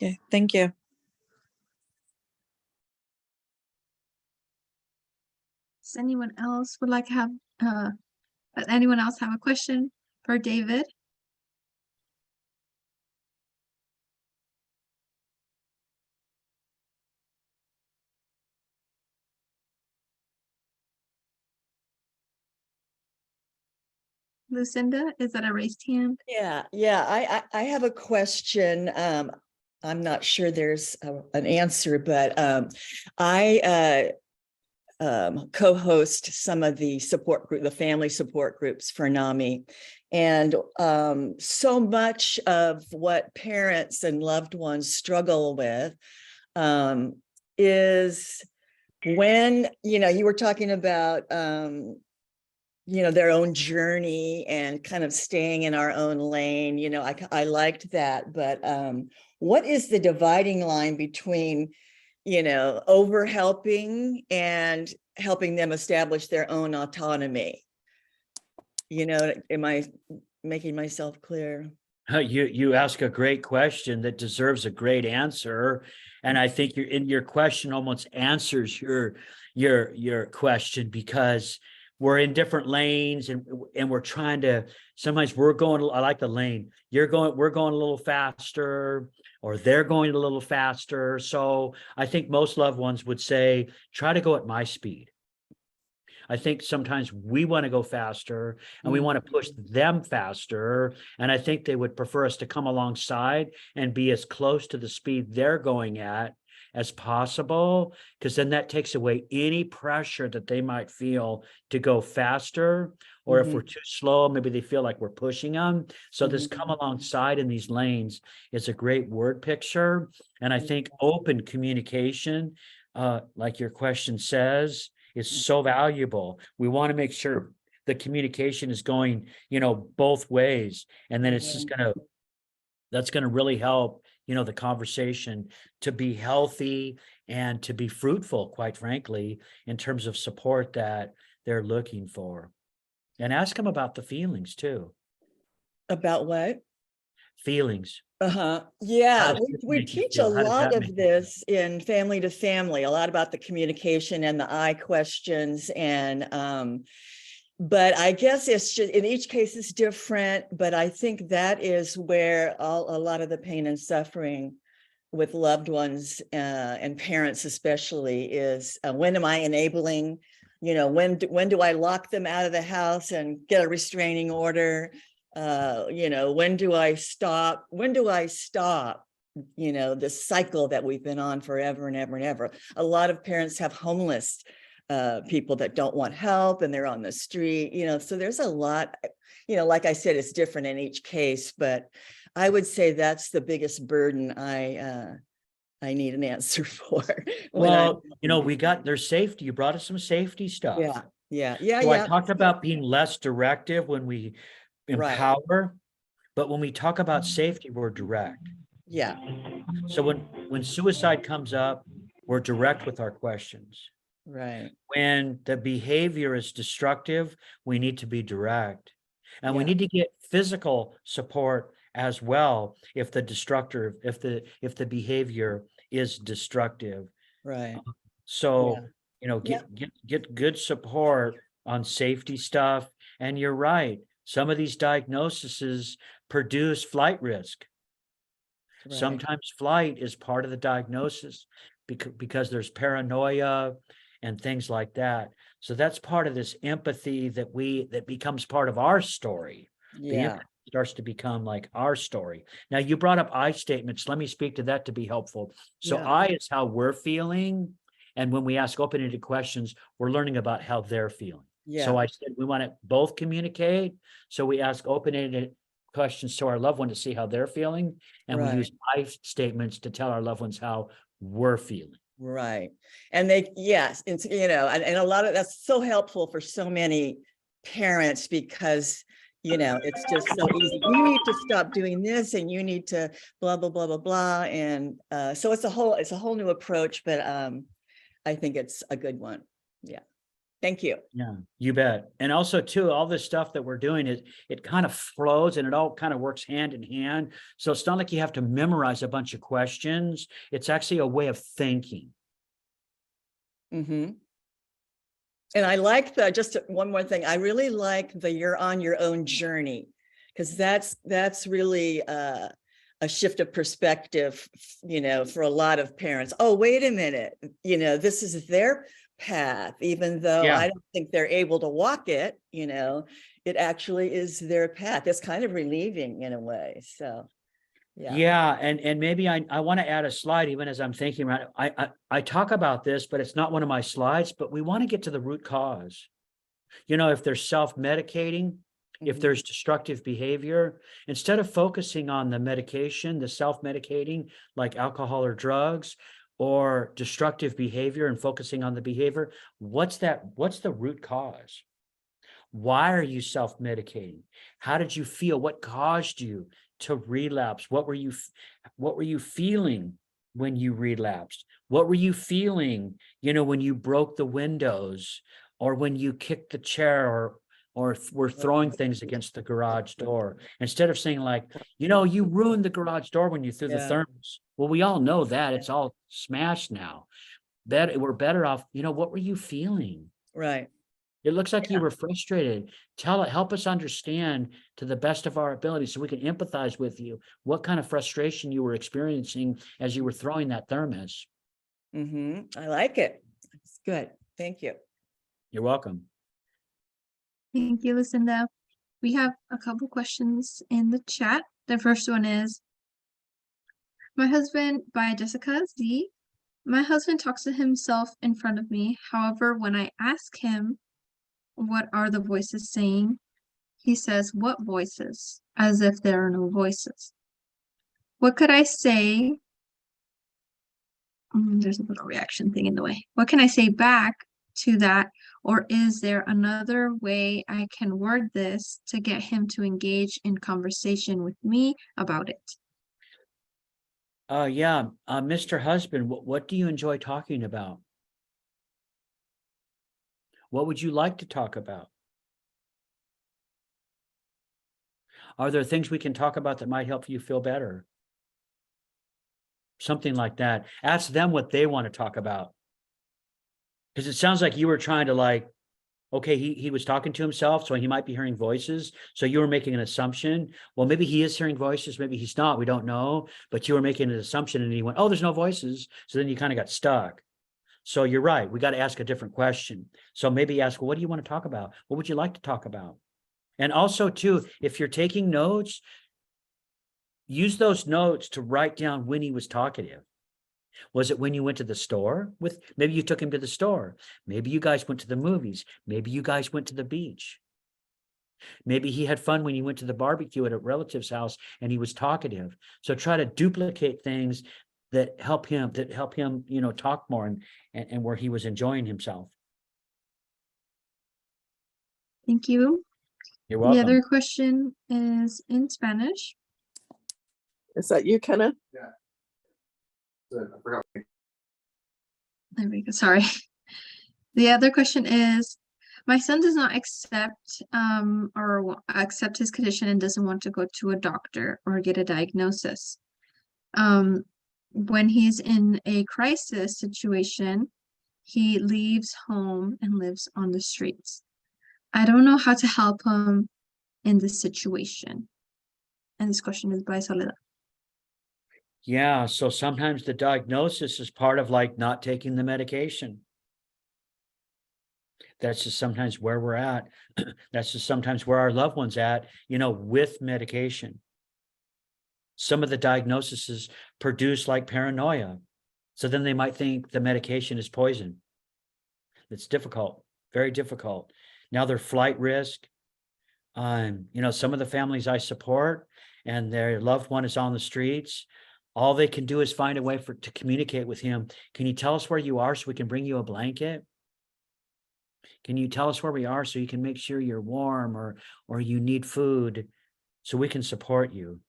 Okay, thank you. Does anyone else would like to have, does anyone else have a question for David? Lucinda, is that a raised hand? Yeah, I have a question. I'm not sure there's an answer, but I co-host some of the the family support groups for NAMI. And so much of what parents and loved ones struggle with is when, you were talking about their own journey and kind of staying in our own lane. I liked that, but what is the dividing line between, over helping and helping them establish their own autonomy? Am I making myself clear? You ask a great question that deserves a great answer. And I think your question almost answers your question, because we're in different lanes and we're trying to, sometimes we're going, I like the lane, we're going a little faster, or they're going a little faster. So I think most loved ones would say, try to go at my speed. I think sometimes we want to go faster and we want to push them faster. And I think they would prefer us to come alongside and be as close to the speed they're going at as possible, because then that takes away any pressure that they might feel to go faster. Or if we're too slow, maybe they feel like we're pushing them. So this come alongside in these lanes is a great word picture. And I think open communication, like your question says, is so valuable. We want to make sure the communication is going, both ways. And then it's just that's going to really help, the conversation to be healthy and to be fruitful, quite frankly, in terms of support that they're looking for. And ask them about the feelings too. About what? Feelings. Yeah, does this we make you teach feel? a How does lot that make of you feel? this in family to family, a lot about the communication and the I questions. And but I guess it's just, in each case it's different, but I think that is where a lot of the pain and suffering with loved ones and parents especially is, when am I enabling? When do I lock them out of the house and get a restraining order? When do I stop? This cycle that we've been on forever and ever and ever. A lot of parents have homeless people that don't want help and they're on the street, so there's a lot, like I said, it's different in each case, but I would say that's the biggest burden I need an answer for. Well, we got their safety. You brought us some safety stuff. Yeah. So I talked about being less directive when we empower, but when we talk about safety, we're direct. Yeah. So when suicide comes up, we're direct with our questions. Right. When the behavior is destructive, we need to be direct. And we Yeah. need to get physical support as well if the behavior is destructive. Right. So, Yeah. get good support on safety stuff. And you're right, some of these diagnoses produce flight risk. Right. Sometimes flight is part of the diagnosis because there's paranoia and things like that. So that's part of this empathy that becomes part of our story. The Yeah. empathy starts to become like our story. Now, you brought up I statements. Let me speak to that to be helpful. So Yeah. I is how we're feeling. And when we ask open-ended questions, we're learning about how they're feeling. So Yeah. I said we want to both communicate. So we ask open-ended questions to our loved one to see how they're feeling. And we Right. use I statements to tell our loved ones how we're feeling. Right. And yes, it's, and a lot of that's so helpful for so many parents because, it's just so easy. You need to stop doing this and you need to blah, blah, blah, blah, blah. And so it's a whole new approach, but I think it's a good one. Yeah. Thank you. Yeah, you bet. And also too, all this stuff that we're doing is it kind of flows and it all kind of works hand in hand. So it's not like you have to memorize a bunch of questions. It's actually a way of thinking. Mm-hmm. And I like just one more thing. I really like you're on your own journey, because that's really a shift of perspective, for a lot of parents. Oh, wait a minute, this is their path, even though Yeah. I don't think they're able to walk it, it actually is their path. It's kind of relieving in a way. So yeah. Yeah, and maybe I want to add a slide even as I'm thinking about it. I talk about this, but it's not one of my slides, but we want to get to the root cause. If they're self-medicating, if Mhm. there's destructive behavior, instead of focusing on the medication, the self-medicating like alcohol or drugs, or destructive behavior and focusing on the behavior, what's the root cause? Why are you self-medicating? How did you feel? What caused you to relapse? What were you feeling when you relapsed? What were you feeling, when you broke the windows or when you kicked the chair or were throwing things against the garage door? Instead of saying like, you ruined the garage door when you threw the Yeah. thermos. Well, we all know that it's all smashed now. We're better off, what were you feeling? Right. It looks like you were frustrated. Help us understand to the best of our ability so we can empathize with you what kind of frustration you were experiencing as you were throwing that thermos. Mm-hmm. I like it. It's good. Thank you. You're welcome. Thank you, Lucinda. We have a couple questions in the chat. The first one is, my husband, by Jessica Z. My husband talks to himself in front of me. However, when I ask him, what are the voices saying? He says, what voices? As if there are no voices. What could I say? There's a little reaction thing in the way. What can I say back to that? Or is there another way I can word this to get him to engage in conversation with me about it? Mr. Husband, what do you enjoy talking about? What would you like to talk about? Are there things we can talk about that might help you feel better? Something like that. Ask them what they want to talk about. Because it sounds like you were trying to okay, he was talking to himself, so he might be hearing voices. So you were making an assumption. Well, maybe he is hearing voices, maybe he's not, we don't know. But you were making an assumption and he went, oh, there's no voices. So then you kind of got stuck. So you're right, we got to ask a different question. So maybe ask, well, what do you want to talk about? What would you like to talk about? And also too, if you're taking notes, use those notes to write down when he was talkative. Was it when you went to the store maybe you took him to the store? Maybe you guys went to the movies. Maybe you guys went to the beach. Maybe he had fun when you went to the barbecue at a relative's house and he was talkative. So try to duplicate things that help him, talk more and where he was enjoying himself. Thank you. You're The welcome. other question is in Spanish. Is that you, Kenna? There we go. Sorry. The other question is, my son does not accept accept his condition and doesn't want to go to a doctor or get a diagnosis. When he's in a crisis situation, he leaves home and lives on the streets. I don't know how to help him in this situation. And this question is by Soledad. Yeah, so sometimes the diagnosis is part of like not taking the medication. That's just sometimes where we're at. That's just sometimes where our loved one's at, with medication. Some of the diagnoses produce like paranoia. So then they might think the medication is poison. It's difficult, very difficult. Now their flight risk. Some of the families I support and their loved one is on the streets. All they can do is find a way to communicate with him. Can you tell us where you are so we can bring you a blanket? Can you tell us where we are so you can make sure you're warm or you need food so we can support you?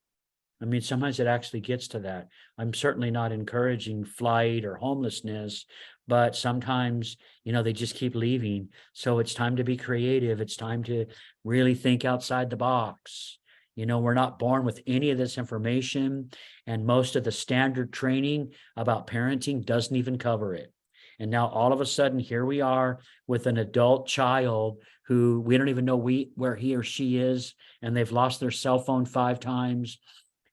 I mean, sometimes it actually gets to that. I'm certainly not encouraging flight or homelessness, but sometimes, they just keep leaving. So it's time to be creative. It's time to really think outside the box. We're not born with any of this information, and most of the standard training about parenting doesn't even cover it. And now all of a sudden, here we are with an adult child who we don't even know where he or she is, and they've lost their cell phone 5 times.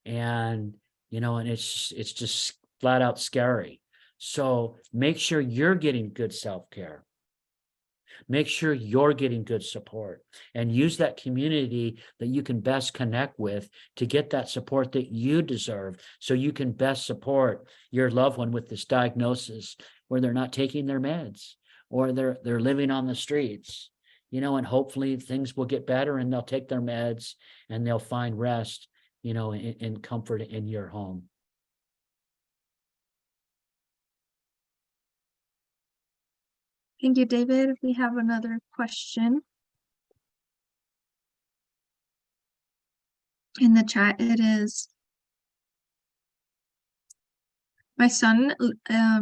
And, and it's just flat out scary. So make sure you're getting good self-care. Make sure you're getting good support and use that community that you can best connect with to get that support that you deserve so you can best support your loved one with this diagnosis where they're not taking their meds or they're living on the streets, and hopefully things will get better and they'll take their meds and they'll find rest, in comfort in your home. Thank you, David. We have another question. In the chat, it is, my son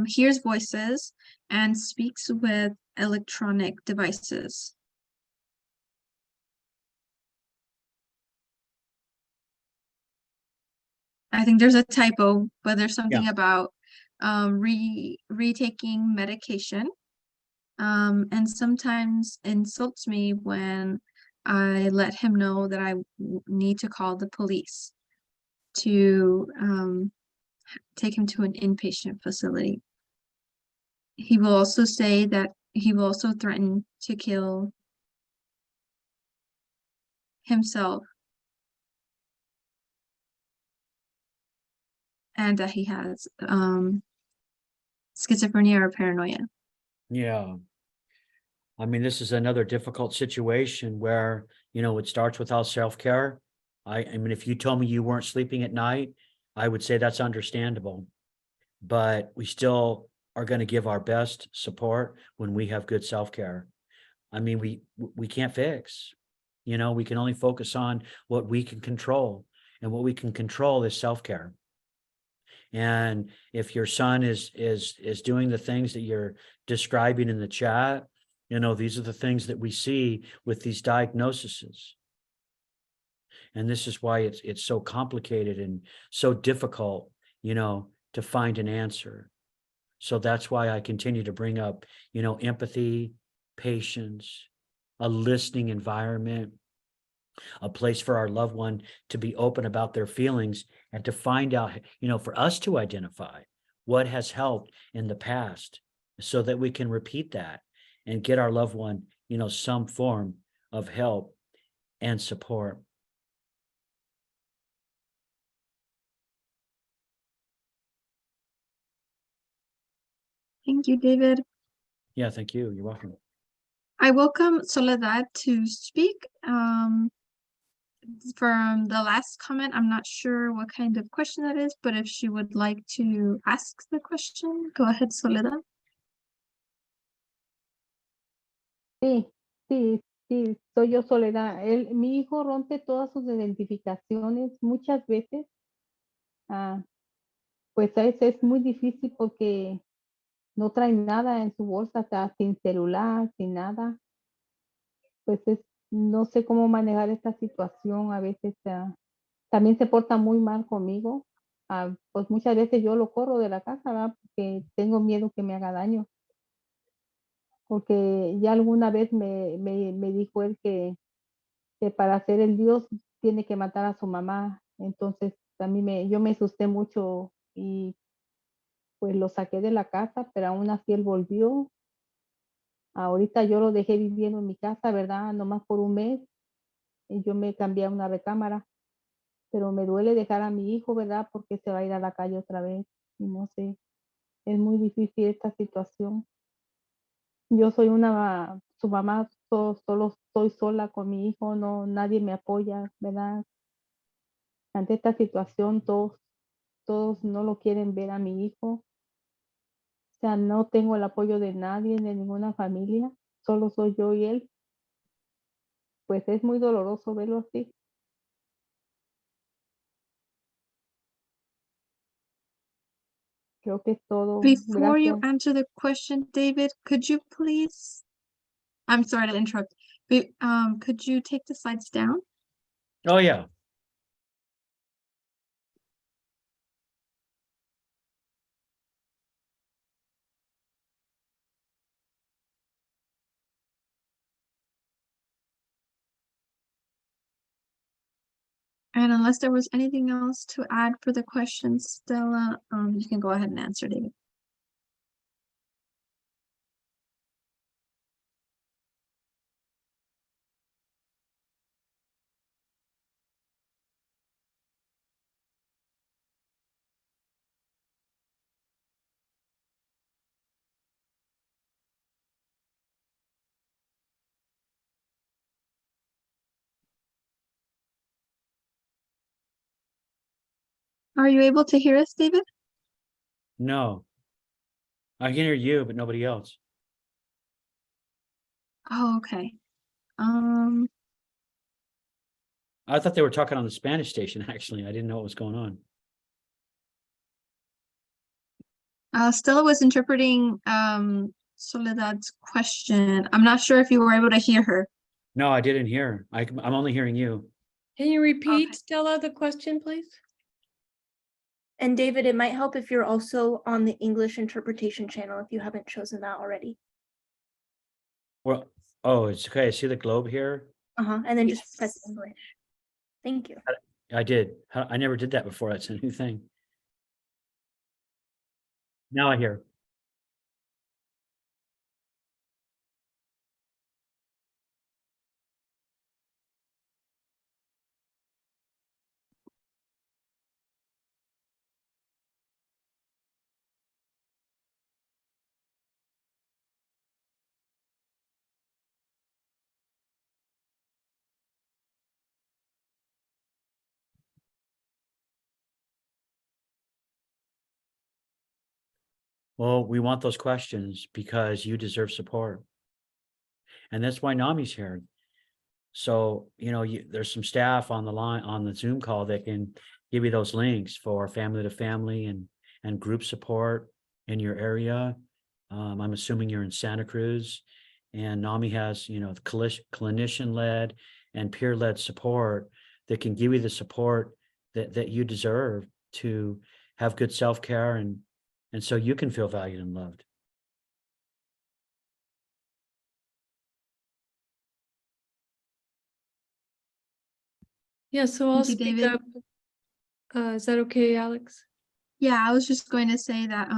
hears voices and speaks with electronic devices. I think there's a typo, but there's something about retaking medication. And sometimes insults me when I let him know that I need to call the police to take him to an inpatient facility. He will also say that he will also threaten to kill himself and that he has schizophrenia or paranoia. Yeah. I mean, this is another difficult situation where, it starts without self-care. I mean, if you told me you weren't sleeping at night, I would say that's understandable. But we still are going to give our best support when we have good self-care. I mean, we can't fix, we can only focus on what we can control. And what we can control is self-care. And if your son is doing the things that you're describing in the chat, these are the things that we see with these diagnoses. And this is why it's so complicated and so difficult, to find an answer. So that's why I continue to bring up, empathy, patience, a listening environment, a place for our loved one to be open about their feelings and to find out, for us to identify what has helped in the past so that we can repeat that and get our loved one, some form of help and support. Thank you, David. Yeah, thank you. You're welcome. I welcome Soledad to speak. From the last comment, I'm not sure what kind of question that is, but if she would like to ask the question, go ahead, Soledad. Sí, sí, soy yo, Soledad. Mi hijo rompe todas sus identificaciones muchas veces. Pues a veces es muy difícil porque no trae nada en su bolsa, está sin celular, sin nada. Pues no sé cómo manejar esta situación. A veces también se porta muy mal conmigo. Pues muchas veces yo lo corro de la casa, ¿verdad? Porque tengo miedo que me haga daño. Porque ya alguna vez me dijo él que para ser el Dios tiene que matar a su mamá. Entonces yo me asusté mucho y pues lo saqué de la casa, pero aún así él volvió. Ahorita yo lo dejé viviendo en mi casa, ¿verdad? Nomás por un mes y yo me cambié a una recámara, pero me duele dejar a mi hijo, ¿verdad? Porque se va a ir a la calle otra vez y no sé, es muy difícil esta situación. Yo soy su mamá, solo estoy sola con mi hijo, no, nadie me apoya, ¿verdad? Ante esta situación, todos no lo quieren ver a mi hijo. O sea, no tengo el apoyo de nadie, de ninguna familia, solo soy yo y él. Pues es muy doloroso verlo así. Creo que es todo. Before you Gracias. answer the question, David, could you please, I'm sorry to interrupt, but could you take the slides down? Oh, yeah. And unless there was anything else to add for the questions, Stella, you can go ahead and answer, David. Are you able to hear us, David? No. I can hear you, but nobody else. Oh, okay. I thought they were talking on the Spanish station, actually. I didn't know what was going on. Stella was interpreting Soledad's question. I'm not sure if you were able to hear her. No, I didn't hear. I'm only hearing you. Can you repeat, Okay. Stella, the question, please? And David, it might help if you're also on the English interpretation channel if you haven't chosen that already. Well, oh, it's okay. I see the globe here. And then just press Yes. English. Thank you. I did. I never did that before. That's a new thing. Now I hear. Well, we want those questions because you deserve support. And that's why NAMI's here. So, there's some staff on the line on the Zoom call that can give you those links for family to family and group support in your area. I'm assuming you're in Santa Cruz, and NAMI has, clinician-led and peer-led support that can give you the support that you deserve to have good self-care and so you can feel valued and loved. Yeah, so I'll Thank you, speak David. up. Is that okay, Alex? Yeah, I was just going to say that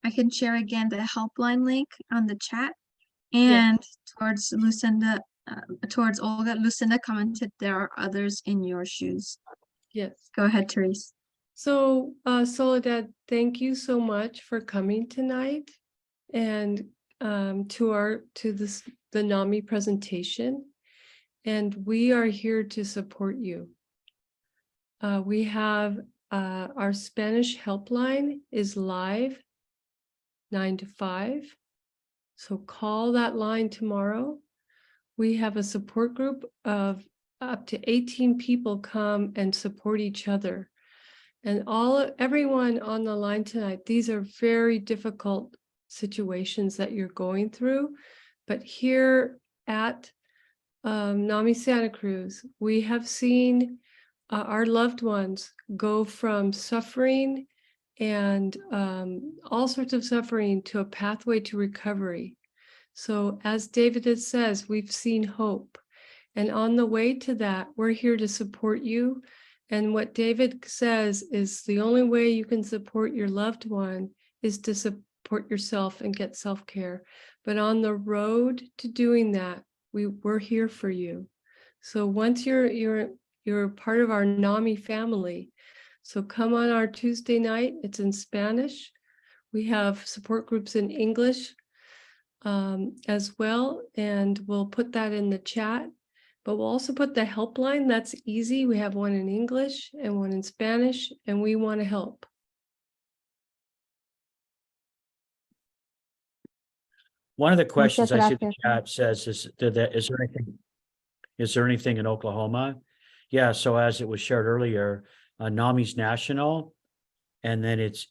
I can share again the helpline link on the chat. And towards Lucinda, towards Olga, Lucinda commented there are others in your shoes. Yes. Go ahead, Therese. So, Soledad, thank you so much for coming tonight and to the NAMI presentation. And we are here to support you. We have our Spanish helpline is live 9 to 5. So call that line tomorrow. We have a support group of up to 18 people come and support each other. And everyone on the line tonight, these are very difficult situations that you're going through. But here at NAMI Santa Cruz, we have seen our loved ones go from suffering and all sorts of suffering to a pathway to recovery. So as David says, we've seen hope. And on the way to that, we're here to support you. And what David says is the only way you can support your loved one is to support yourself and get self-care. But on the road to doing that, we're here for you. So once you're part of our NAMI family, so come on our Tuesday night. It's in Spanish. We have support groups in English as well, and we'll put that in the chat. But we'll also put the helpline. That's easy. We have one in English and one in Spanish, and we want to help. One of the questions I see in the gracias. chat says, is there anything in Oklahoma? Yeah, so as it was shared earlier, NAMI's national, and then it's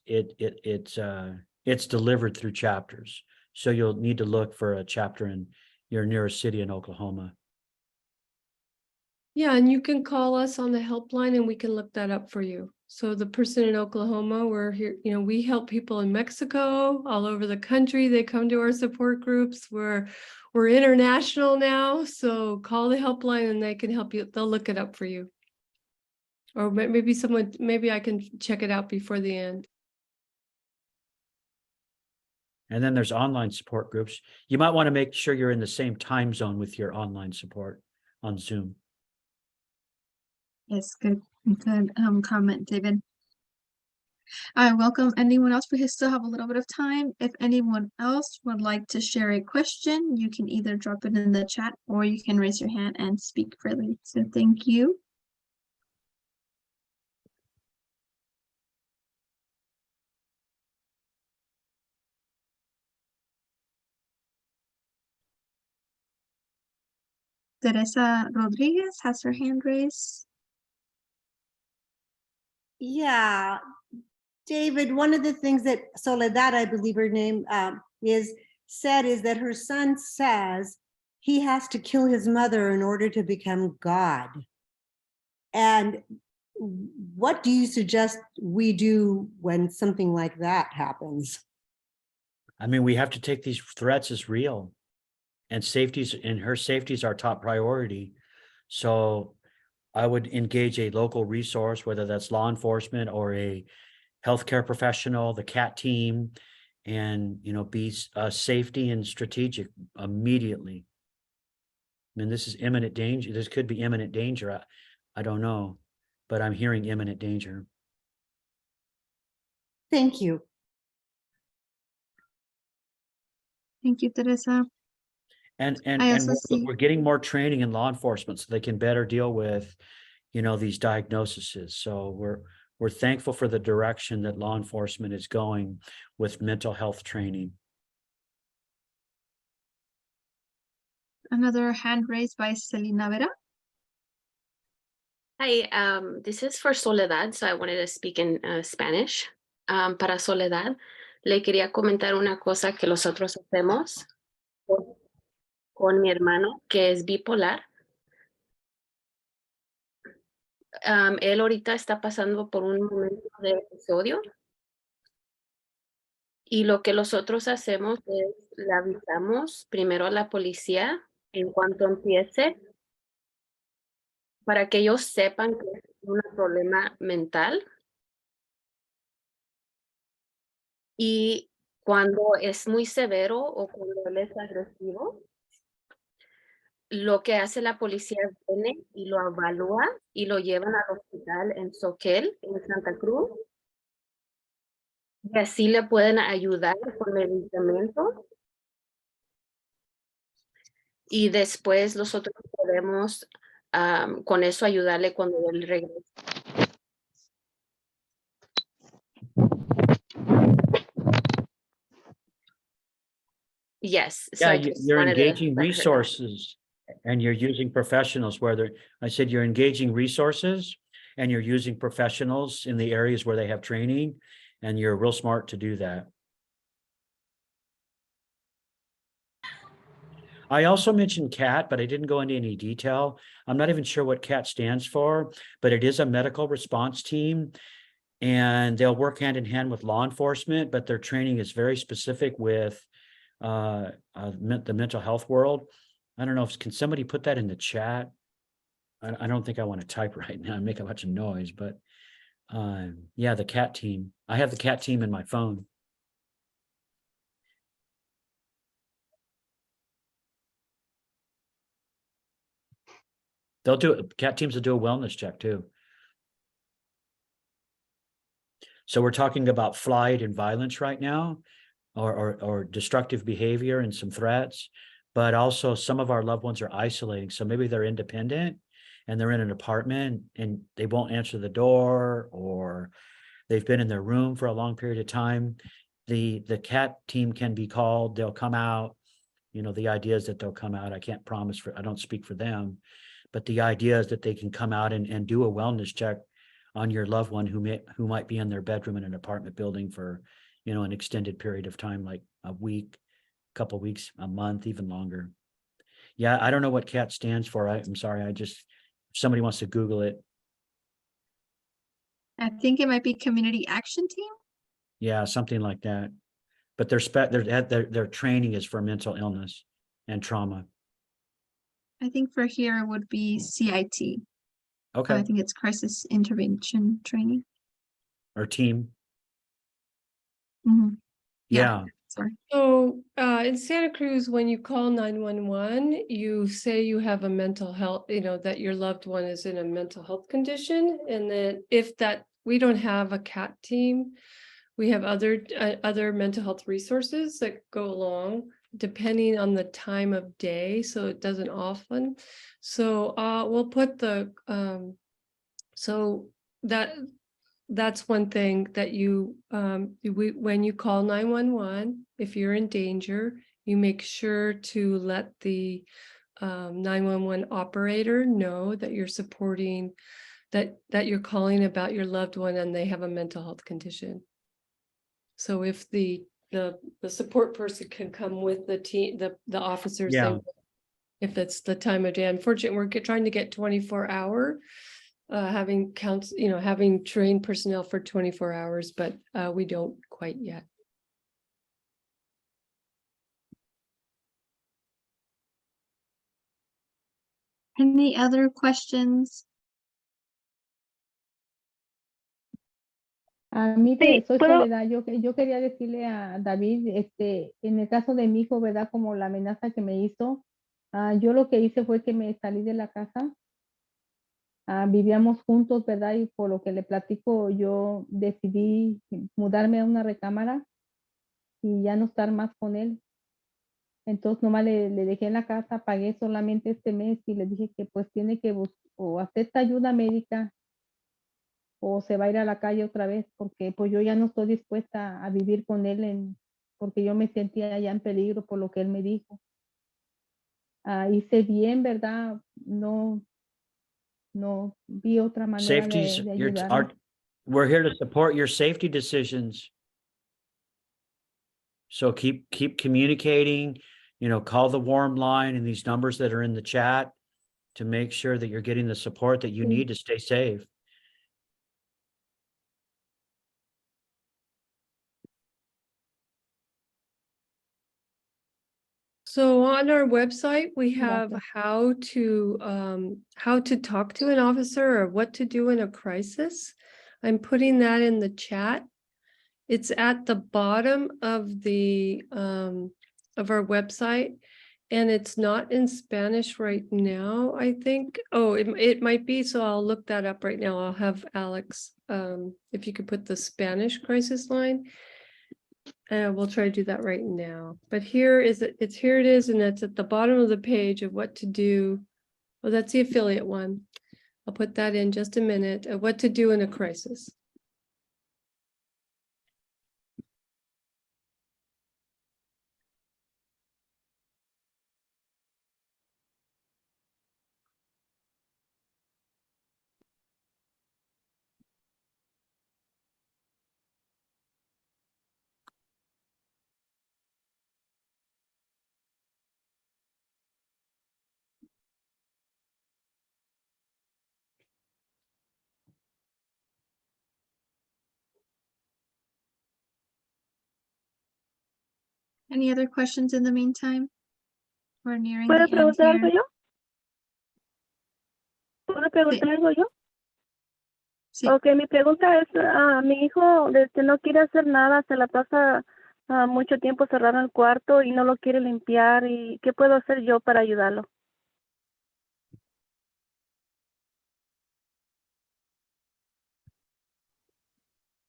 delivered through chapters. So you'll need to look for a chapter in your nearest city in Oklahoma. Yeah, and you can call us on the helpline and we can look that up for you. So the person in Oklahoma, we're here, we help people in Mexico, all over the country. They come to our support groups. We're international now. So call the helpline and they can help you. They'll look it up for you. Or maybe I can check it out before the end. And then there's online support groups. You might want to make sure you're in the same time zone with your online support on Zoom. Yes, good comment, David. I welcome anyone else. We still have a little bit of time. If anyone else would like to share a question, you can either drop it in the chat or you can raise your hand and speak freely. So thank you. Teresa Rodriguez has her hand raised. Yeah, David, one of the things that Soledad, I believe her name is that her son says he has to kill his mother in order to become God. And what do you suggest we do when something like that happens? I mean, we have to take these threats as real, and her safety is our top priority. So I would engage a local resource, whether that's law enforcement or a healthcare professional, the CAT team, and, be safety and strategic immediately. I mean, this is imminent danger. This could be imminent danger. I don't know, but I'm hearing imminent danger. Thank you. Thank you, Teresa. And see- we're getting more training in law enforcement so they can better deal with, these diagnoses. So we're thankful for the direction that law enforcement is going with mental health training. Another hand raised by Selena Vera. Hi, this is for Soledad, so I wanted to speak in Spanish. Para Soledad, le quería comentar una cosa que nosotros hacemos con mi hermano, que es bipolar. Él ahorita está pasando por un momento de episodio. Y lo que nosotros hacemos es le avisamos primero a la policía en cuanto empiece, para que ellos sepan que es un problema mental. Y cuando es muy severo o cuando él es agresivo, lo que hace la policía viene y lo evalúa y lo llevan al hospital en Soquel, en Santa Cruz. Y así le pueden ayudar con medicamentos. Y después nosotros podemos con eso ayudarle cuando él regrese. Yes. So Yeah, I just you're wanted to engaging let her know. resources and you're using professionals, I said you're engaging resources and you're using professionals in the areas where they have training, and you're real smart to do that. I also mentioned CAT, but I didn't go into any detail. I'm not even sure what CAT stands for, but it is a medical response team. And they'll work hand in hand with law enforcement, but their training is very specific with the mental health world. I don't know if, can somebody put that in the chat? I don't think I want to type right now and make a bunch of noise, but yeah, the CAT team. I have the CAT team in my phone. They'll do it. CAT teams will do a wellness check too. So we're talking about flight and violence right now, or destructive behavior and some threats, but also some of our loved ones are isolating. So maybe they're independent and they're in an apartment and they won't answer the door, or they've been in their room for a long period of time. The CAT team can be called, they'll come out. You know, the idea is that they'll come out. I can't promise for, I don't speak for them, but the idea is that they can come out and do a wellness check on your loved one who might be in their bedroom in an apartment building for, you know, an extended period of time, like a week, couple weeks, a month, even longer. Yeah, I don't know what CAT stands for. I'm sorry. If somebody wants to Google it. I think it might be Community Action Team. Yeah, something like that. But their training is for mental illness and trauma. I think for here it would be CIT. Okay. I think it's Crisis Intervention Training. Or team. Mhm. Yeah. Sorry. So in Santa Cruz, when you call 911, you say you have a mental health, you know, that your loved one is in a mental health condition. And then if that, we don't have a CAT team, we have other mental health resources that go along depending on the time of day. So it doesn't often. So we'll put the, so that's one thing that you, when you call 911, if you're in danger, you make sure to let the 911 operator know that you're supporting, that you're calling about your loved one and they have a mental health condition. So if the support person can come with the team, the officers, Yeah. if it's the time of day. Unfortunately, we're trying to get 24-hour. Having having trained personnel for 24 hours, but we don't quite yet. Any other questions? A mí, Sí, soy puedo- Soledad, yo quería decirle a David, en el caso de mi hijo, ¿verdad? Como la amenaza que me hizo, yo lo que hice fue que me salí de la casa, vivíamos juntos, ¿verdad? Y por lo que le platico, yo decidí mudarme a una recámara y ya no estar más con él. Entonces nomás le dejé en la casa, pagué solamente este mes y le dije que pues tiene que o acepta ayuda médica o se va a ir a la calle otra vez, porque pues yo ya no estoy dispuesta a vivir con él porque yo me sentía ya en peligro por lo que él me dijo. Hice bien, ¿verdad? No vi otra manera de ayudarle. We're here to support your safety decisions. So keep communicating, you know, call the warm line and these numbers that are in the chat to make sure that you're getting the support that you Sí. need to stay safe. So on our website, we have Gracias. how to talk to an officer or what to do in a crisis. I'm putting that in the chat. It's at the bottom of the of our website, and it's not in Spanish right now, I think. Oh, it might be, so I'll look that up right now. I'll have Alex, if you could put the Spanish crisis line. We'll try to do that right now. But here it is, and it's at the bottom of the page of what to do. Oh, that's the affiliate one. I'll put that in just a minute. What to do in a crisis. Any other questions in the meantime? We're nearing ¿Puedo the end preguntar algo here. yo? ¿Puedo preguntar algo yo? Sí. Ok, mi pregunta es, mi hijo no quiere hacer nada, se la pasa mucho tiempo cerrado en el cuarto y no lo quiere limpiar. ¿Y qué puedo hacer yo para ayudarlo?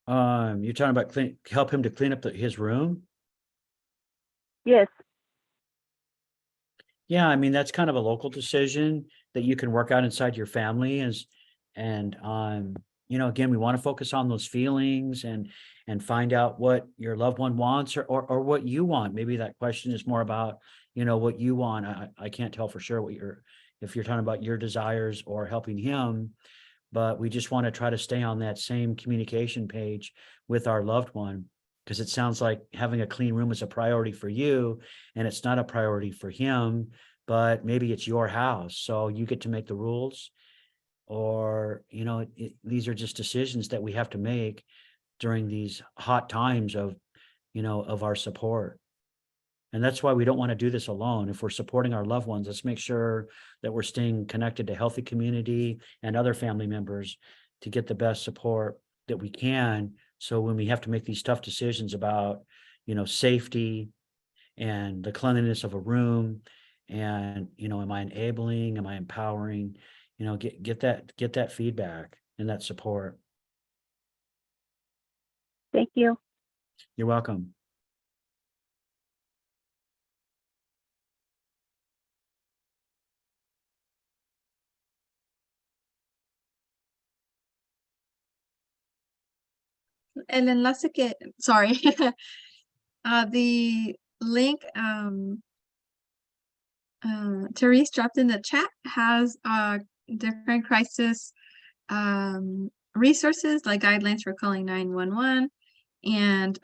You're talking about help him to clean up his room? Yes. Yeah, I mean, that's kind of a local decision that you can work out inside your family and again, we want to focus on those feelings and find out what your loved one wants or what you want. Maybe that question is more about, what you want. I can't tell for sure if you're talking about your desires or helping him, but we just want to try to stay on that same communication page with our loved one, because it sounds like having a clean room is a priority for you and it's not a priority for him, but maybe it's your house, so you get to make the rules. Or, these are just decisions that we have to make during these hot times of our support. And that's why we don't want to do this alone. If we're supporting our loved ones, let's make sure that we're staying connected to healthy community and other family members to get the best support that we can. So when we have to make these tough decisions about, safety and the cleanliness of a room and, am I enabling, am I empowering, get that feedback and that support. Thank you. You're welcome. El enlace que, sorry, the link Therese dropped in the chat has different crisis resources like guidelines for calling 911 and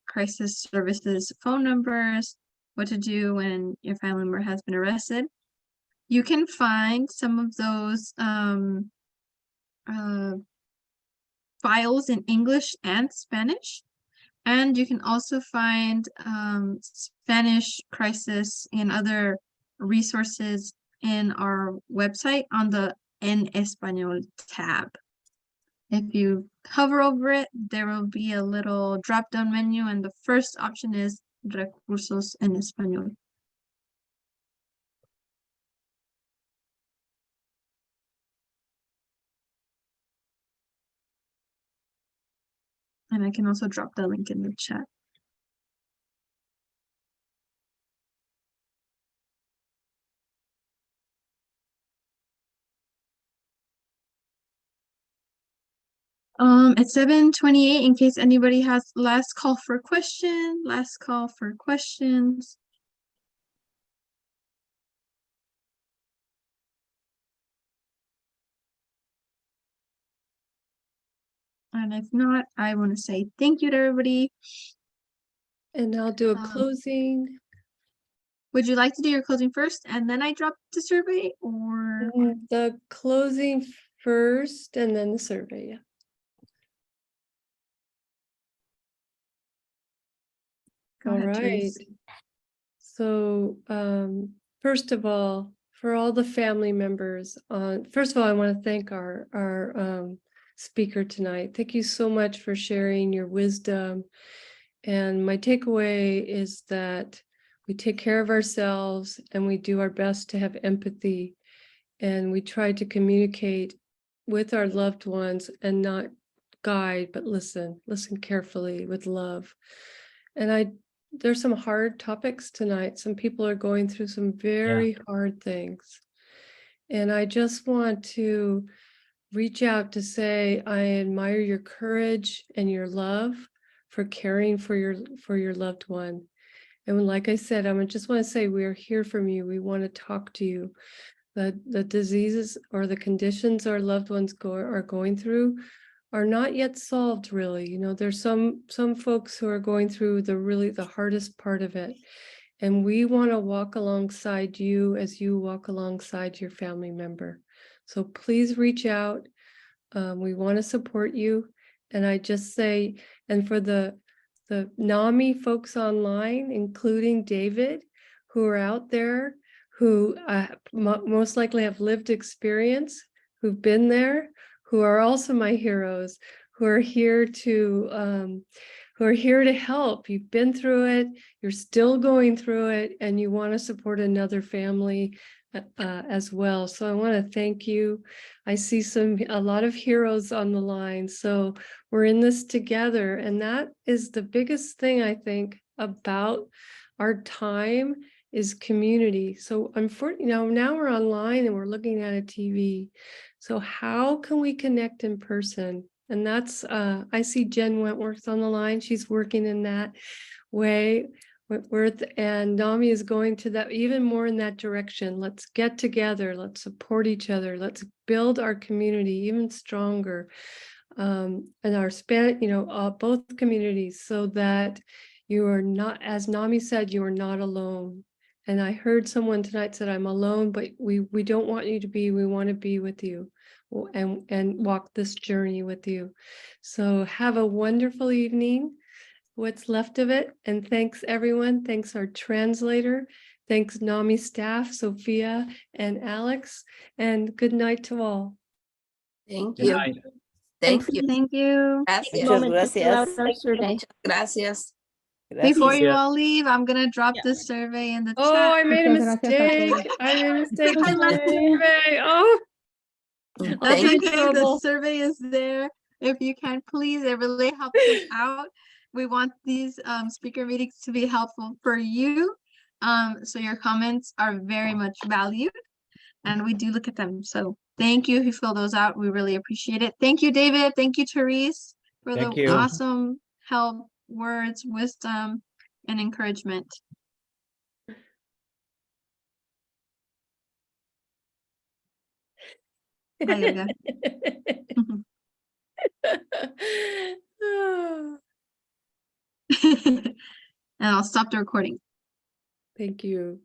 crisis services phone numbers, what to do when your family member has been arrested. You can find some of those files in English and Spanish. And you can also find Spanish crisis and other resources in our website on the En Español tab. If you hover over it, there will be a little drop-down menu, and the first option is Recursos en Español. And I can also drop the link in the chat. It's 7:28 in case anybody has last call for questions. And if not, I want to say thank you to everybody. And I'll do a closing. Would you like to do your closing first and then I drop the survey, or? The closing first and then the survey, yeah. Go All ahead, right. Therese. So first of all, for all the family members, first of all, I want to thank our speaker tonight. Thank you so much for sharing your wisdom. And my takeaway is that we take care of ourselves and we do our best to have empathy, and we try to communicate with our loved ones and not guide, but listen carefully with love. And there's some hard topics tonight. Some people are going through some very hard things. And I just want to reach out to say, I admire your courage and your love for caring for your loved one. And like I said, I just want to say, we are here from you. We want to talk to you. The diseases or the conditions our loved ones are going through are not yet solved, really. There's some folks who are going through the hardest part of it. And we want to walk alongside you as you walk alongside your family member. So please reach out. We want to support you. And I just say, and for the the NAMI folks online, including David, who are out there, who most likely have lived experience, who've been there, who are also my heroes, who are here to help. You've been through it, you're still going through it, and you want to support another family as well. So I want to thank you. I see a lot of heroes on the line. So we're in this together. And that is the biggest thing I think about our time is community. So now we're online and we're looking at a TV. So how can we connect in person? And that's, I see Jen Wentworth on the line. She's working in that way. And NAMI is going to that even more in that direction. Let's get together. Let's support each other. Let's build our community even stronger. And our both communities, so that you are not, as NAMI said, you are not alone. And I heard someone tonight said, I'm alone, but we don't want you to be, we want to be with you and walk this journey with you. So have a wonderful evening, what's left of it. And thanks everyone. Thanks our translator. Thanks NAMI staff, Sophia and Alex, and good night to all. Thank Good you. night. Thank you. Thank you. Gracias. Take a moment to fill out our survey. Gracias. Before you Yeah. all leave, I'm gonna drop the survey in the Oh, chat. I made a Muchas gracias a mistake. todos. I made a mistake in my Thank survey. Oh, That's Thank in you. okay. The trouble. survey is there. If you can, please, it really helps us out. We want these speaker meetings to be helpful for you. So your comments are very much valued, and we do look at them. So thank you if you fill those out. We really appreciate it. Thank you, David. Thank you, Therese, for Thank the you. awesome help, words, wisdom, and encouragement. Bye, Olga. And I'll stop the recording. Thank you.